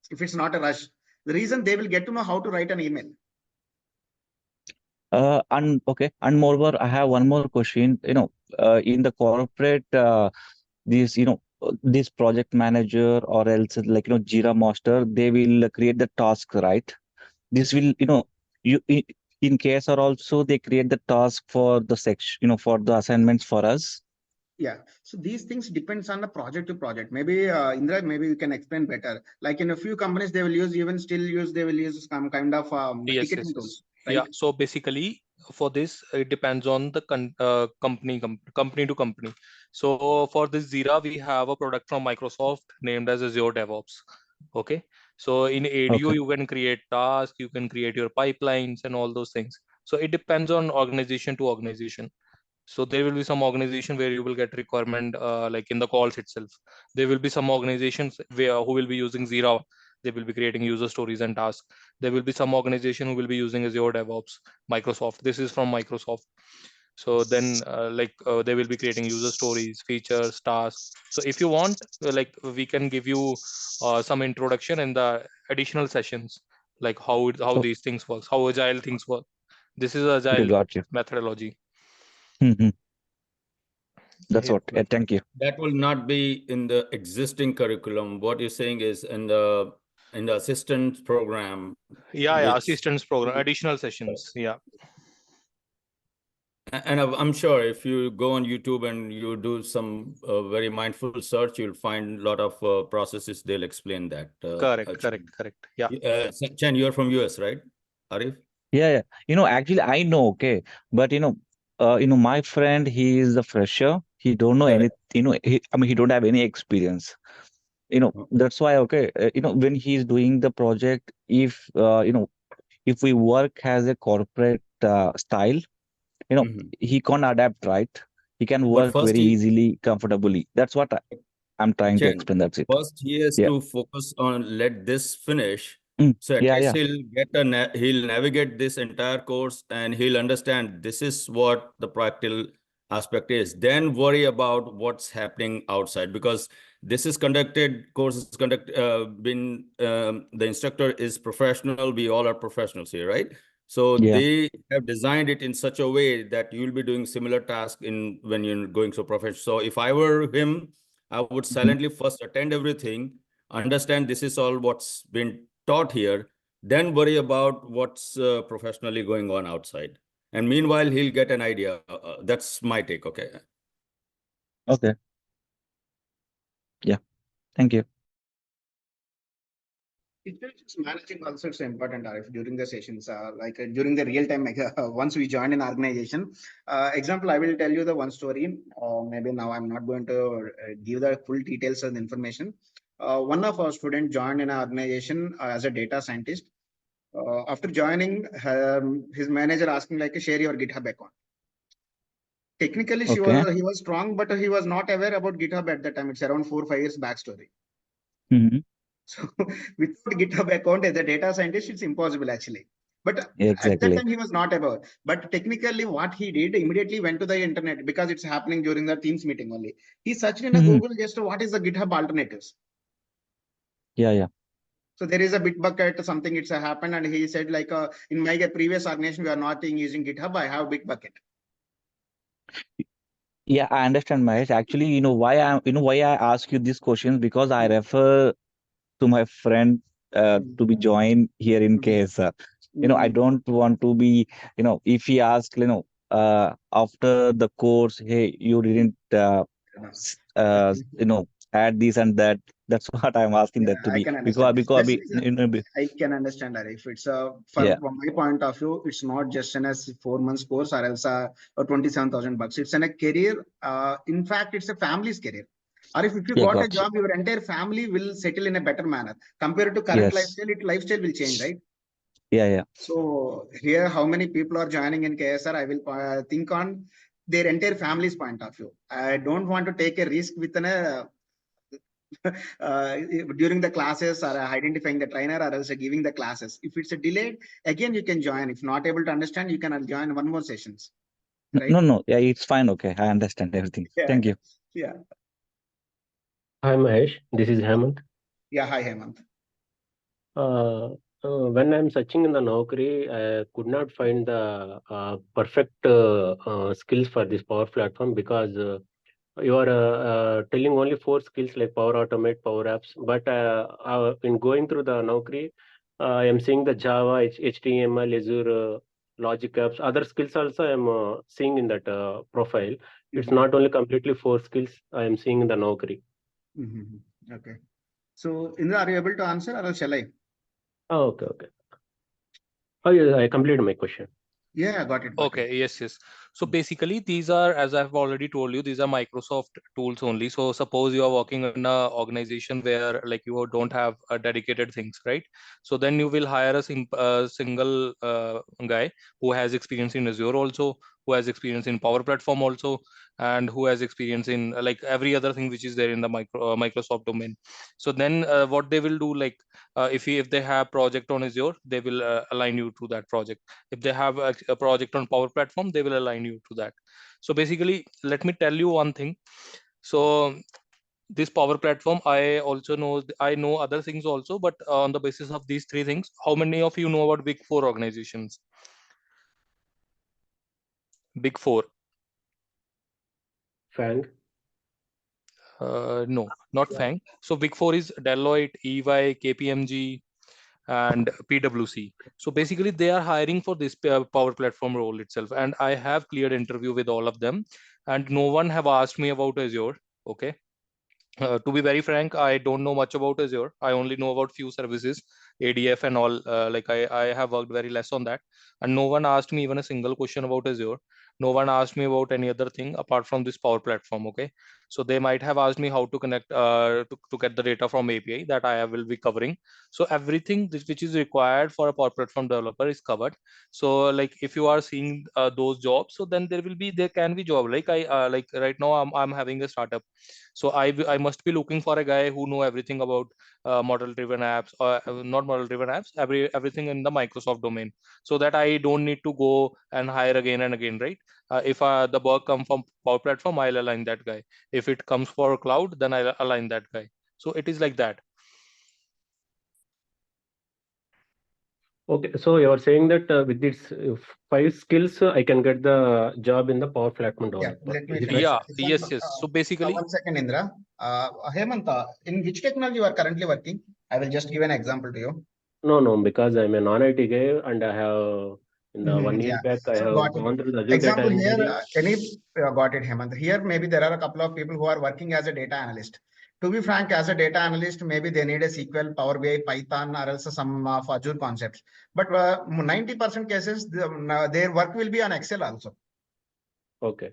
If it's not a rush, the reason they will get to know how to write an email. And moreover, I have one more question. In the corporate, this project manager or else like, Jira master, they will create the task, right? This will, in case or also they create the task for the section, for the assignments for us. Yeah. So these things depends on the project to project. Maybe Indra, maybe you can explain better. Like in a few companies, they will use some kind of ticketing tools. Right? Yeah. So basically, for this, it depends on the company to company. So for this Jira, we have a product from Microsoft named as Azure DevOps. Okay. So in ADO, you can create tasks, you can create your pipelines and all those things. So it depends on organization to organization. So there will be some organization where you will get requirement like in the calls itself. There will be some organizations where who will be using Jira. They will be creating user stories and tasks. There will be some organization who will be using Azure DevOps, Microsoft. This is from Microsoft. So then they will be creating user stories, features, tasks. So if you want, we can give you some introduction in the additional sessions, like how these things works, how agile things work. This is Okay, agile got you. methodology. That's what. Thank you. That will not be in the existing curriculum. What you're saying is in the assistance program. Yeah, assistance program, additional sessions. Yeah. And I'm sure if you go on YouTube and you do some very mindful search, you'll find a lot of processes. They'll explain that. Correct. Yeah. Chen, you're from US, right? Arif? Yeah. Actually, I know, okay. But, my friend, he is a fresher. He don't know any, he don't have any experience. That's why, okay, when he's doing the project, if we work as a corporate style, he can't adapt, right? He can work very easily, comfortably. That's what I'm trying to explain. That's it. First, he has to focus on let this finish. So at least he'll navigate this entire course and he'll understand this is what the practical aspect is. Then worry about what's happening outside, because this is course is the instructor is professional. We all are professionals here, right? So they have designed it in such a way that you'll be doing similar tasks when you're going so professional. So if I were him, I would silently first attend everything, understand this is all what's been taught here, then worry about what's professionally going on outside. And meanwhile, he'll get an idea. That's my take, okay? Okay. Yeah. Thank you. It's managing also is important, Arif, during the sessions, during the real time, once we join an organization. Example, I will tell you the one story. Maybe now I'm not going to give the full details and information. One of our students joined in an organization as a data scientist. After joining, his manager asking share your GitHub account. Technically, he was strong, but he was not aware about GitHub at that time. It's around 4 or 5 years backstory. So without GitHub account as a data scientist, it's impossible actually. But at that time, he was not aware. But technically, what he did, immediately went to the internet because it's happening during the Teams meeting only. He searched in a Google just what is the GitHub alternatives. Yeah. So there is a Bitbucket, something it's happened, and he said in my previous organization, we are not using GitHub. I have Bitbucket. Yeah, I understand, Mahesh. Actually, why I ask you these questions, because I refer to my friend to be joined here in KSR. I don't want to be, if he asks, after the course, hey, you didn't, add this and that. That's what I'm asking that to be. I can understand. Because I can understand that if it's from my point of view, it's not just in a 4 months course or else a $27,000. It's in a career. In fact, it's a family's career. Or if you got a job, your entire family will settle in a better manner compared to current lifestyle. Lifestyle will change, right? Yeah. So here, how many people are joining in KSR? I will think on their entire family's point of view. I don't want to take a risk within a during the classes or identifying the trainer or else giving the classes. If it's a delayed, again, you can join. If not able to understand, you can join one more sessions. Right? No. Yeah, it's fine. Okay. I understand everything. Thank you. Yeah. Hi, Mahesh. This is Hemant. Yeah. Hi, Hemant. When I'm searching in the Naukri, I could not find the perfect skills for this Power Platform, because you are telling only 4 skills like Power Automate, Power Apps. But in going through the Naukri, I am seeing the Java, HTML, Azure, Logic Apps. Other skills also I am seeing in that profile. It's not only completely 4 skills I am seeing in the Naukri. Okay. So, Indra, are you able to answer, or shall I? Oh, okay. Oh, yeah, I completed my question. Yeah, got it. Okay, yes. So basically, these are, as I've already told you, these are Microsoft tools only. So suppose you are working in an organization where like you don't have a dedicated things, right? So then you will hire a single guy who has experience in Azure also, who has experience in Power Platform also, and who has experience in like every other thing which is there in the Microsoft domain. So then what they will do, like if they have project on Azure, they will align you to that project. If they have a project on Power Platform, they will align you to that. So basically, let me tell you one thing. So this Power Platform, I know other things also, but on the basis of these three things, how many of you know about Big Four organizations? Big Four. FANG? No, not FANG. So Big Four is Deloitte, EY, KPMG, and PwC. So basically, they are hiring for this Power Platform role itself, and I have cleared interview with all of them, and no one have asked me about Azure. Okay. To be very frank, I don't know much about Azure. I only know about few services, ADF and all. I have worked very less on that, and no one asked me even a single question about Azure. No one asked me about any other thing apart from this Power Platform. Okay, so they might have asked me how to connect to get the data from API that I will be covering. So everything which is required for a Power Platform developer is covered. So like if you are seeing those jobs, so then there can be job. Like like right now I'm having a startup. So I must be looking for a guy who know everything about model driven apps, or not model driven apps, everything in the Microsoft domain, so that I don't need to go and hire again and again, right? If the work come from Power Platform, I'll align that guy. If it comes for cloud, then I'll align that guy. So it is like that. Okay, so you're saying that with these 5 skills, I can get the job in the Power Platform developer. Let me Is it finish. right? Yeah, yes. So basically, 1 second, Indra. Hemant, in which technology you are currently working? I will just give an example to you. No, because I'm a non-IT guy and I have in the 1 year back I So have got it. gone through the Azure data Example here, engineering. got it, Hemant. Here maybe there are a couple of people who are working as a data analyst. To be frank, as a data analyst, maybe they need a SQL, Power BI, Python, or else some of Azure concepts. But 90% cases, their work will be on Excel also. Okay.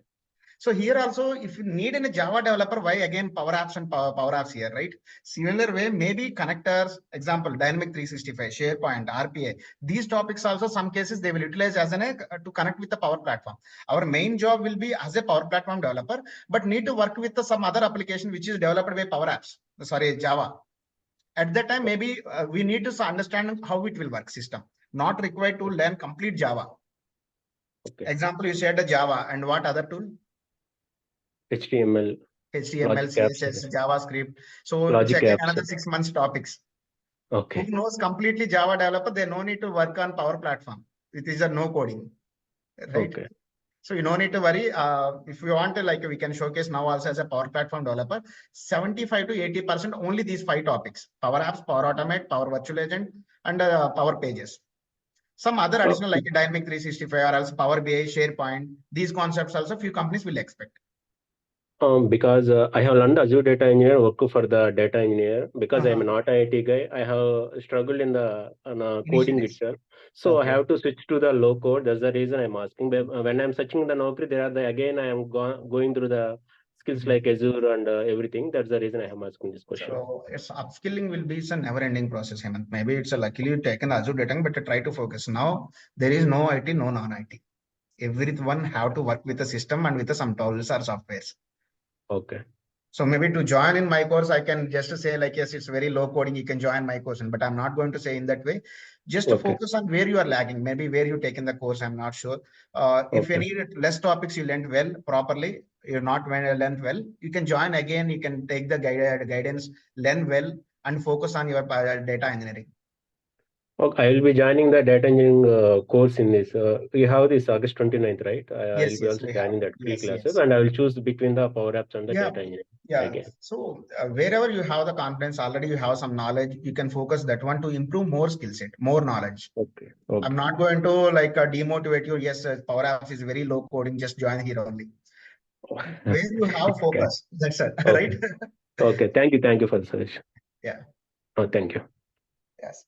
So here also, if you need a Java developer, why again Power Apps and Power Apps here, right? Similar way, maybe connectors, example, Dynamic 365, SharePoint, RPA. These topics also, some cases they will utilize as to connect with the Power Platform. Our main job will be as a Power Platform developer, but need to work with some other application which is developed by Power Apps, sorry, Java. At that time, maybe we need to understand how it will work system, not required to learn complete Java. Okay. Example, you said a Java, and what other tool? HTML, CSS, JavaScript. So it's Logic again apps. another 6 months topics. Okay. Who knows completely Java developer, they no need to work on Power Platform. It is a no coding, right? Okay. So you no need to worry. If you want to, like, we can showcase now also as a Power Platform developer, 75 to 80% only these 5 topics: Power Apps, Power Automate, Power Virtual Agent, and Power Pages. Some other additional like Dynamic 365 or else Power BI, SharePoint, these concepts also few companies will expect. Because I have learned Azure data engineer, work for the data engineer. Because I'm not an IT guy, I have struggled in the coding itself. So I have to switch to the low code. That's the reason I'm asking. But when I'm searching the Naukri, there are again I am going through the skills like Azure and everything. That's the reason I am asking this question. So it's upskilling will be a never-ending process, Hemant. Maybe it's a luckily taken Azure data, but try to focus. Now there is no IT, no non-IT. Everyone have to work with the system and with some tools or softwares. Okay. So maybe to join in my course, I can just say like, yes, it's very low coding. You can join my course, but I'm not going to say in that way. Just to focus on where you are lagging, maybe where you taken the course. I'm not sure. If you need less topics, you learned well properly. You're not learned well. You can join again. You can take the guidance, learn well, and focus on your data engineering. Okay, I will be joining the data engineering course in this. We have this August 29th, right? I will be also joining that free classes, and I will choose between the Power Apps and the data engineering. Again. So wherever you have the confidence, already you have some knowledge, you can focus that one to improve more skill set, more knowledge. Okay. I'm not going to like demotivate you. Yes, Power Apps is very low coding. Just join here only. Where you have focus, that's it, right? Okay. Thank you for the suggestion. Yeah. Oh, thank you. Yes.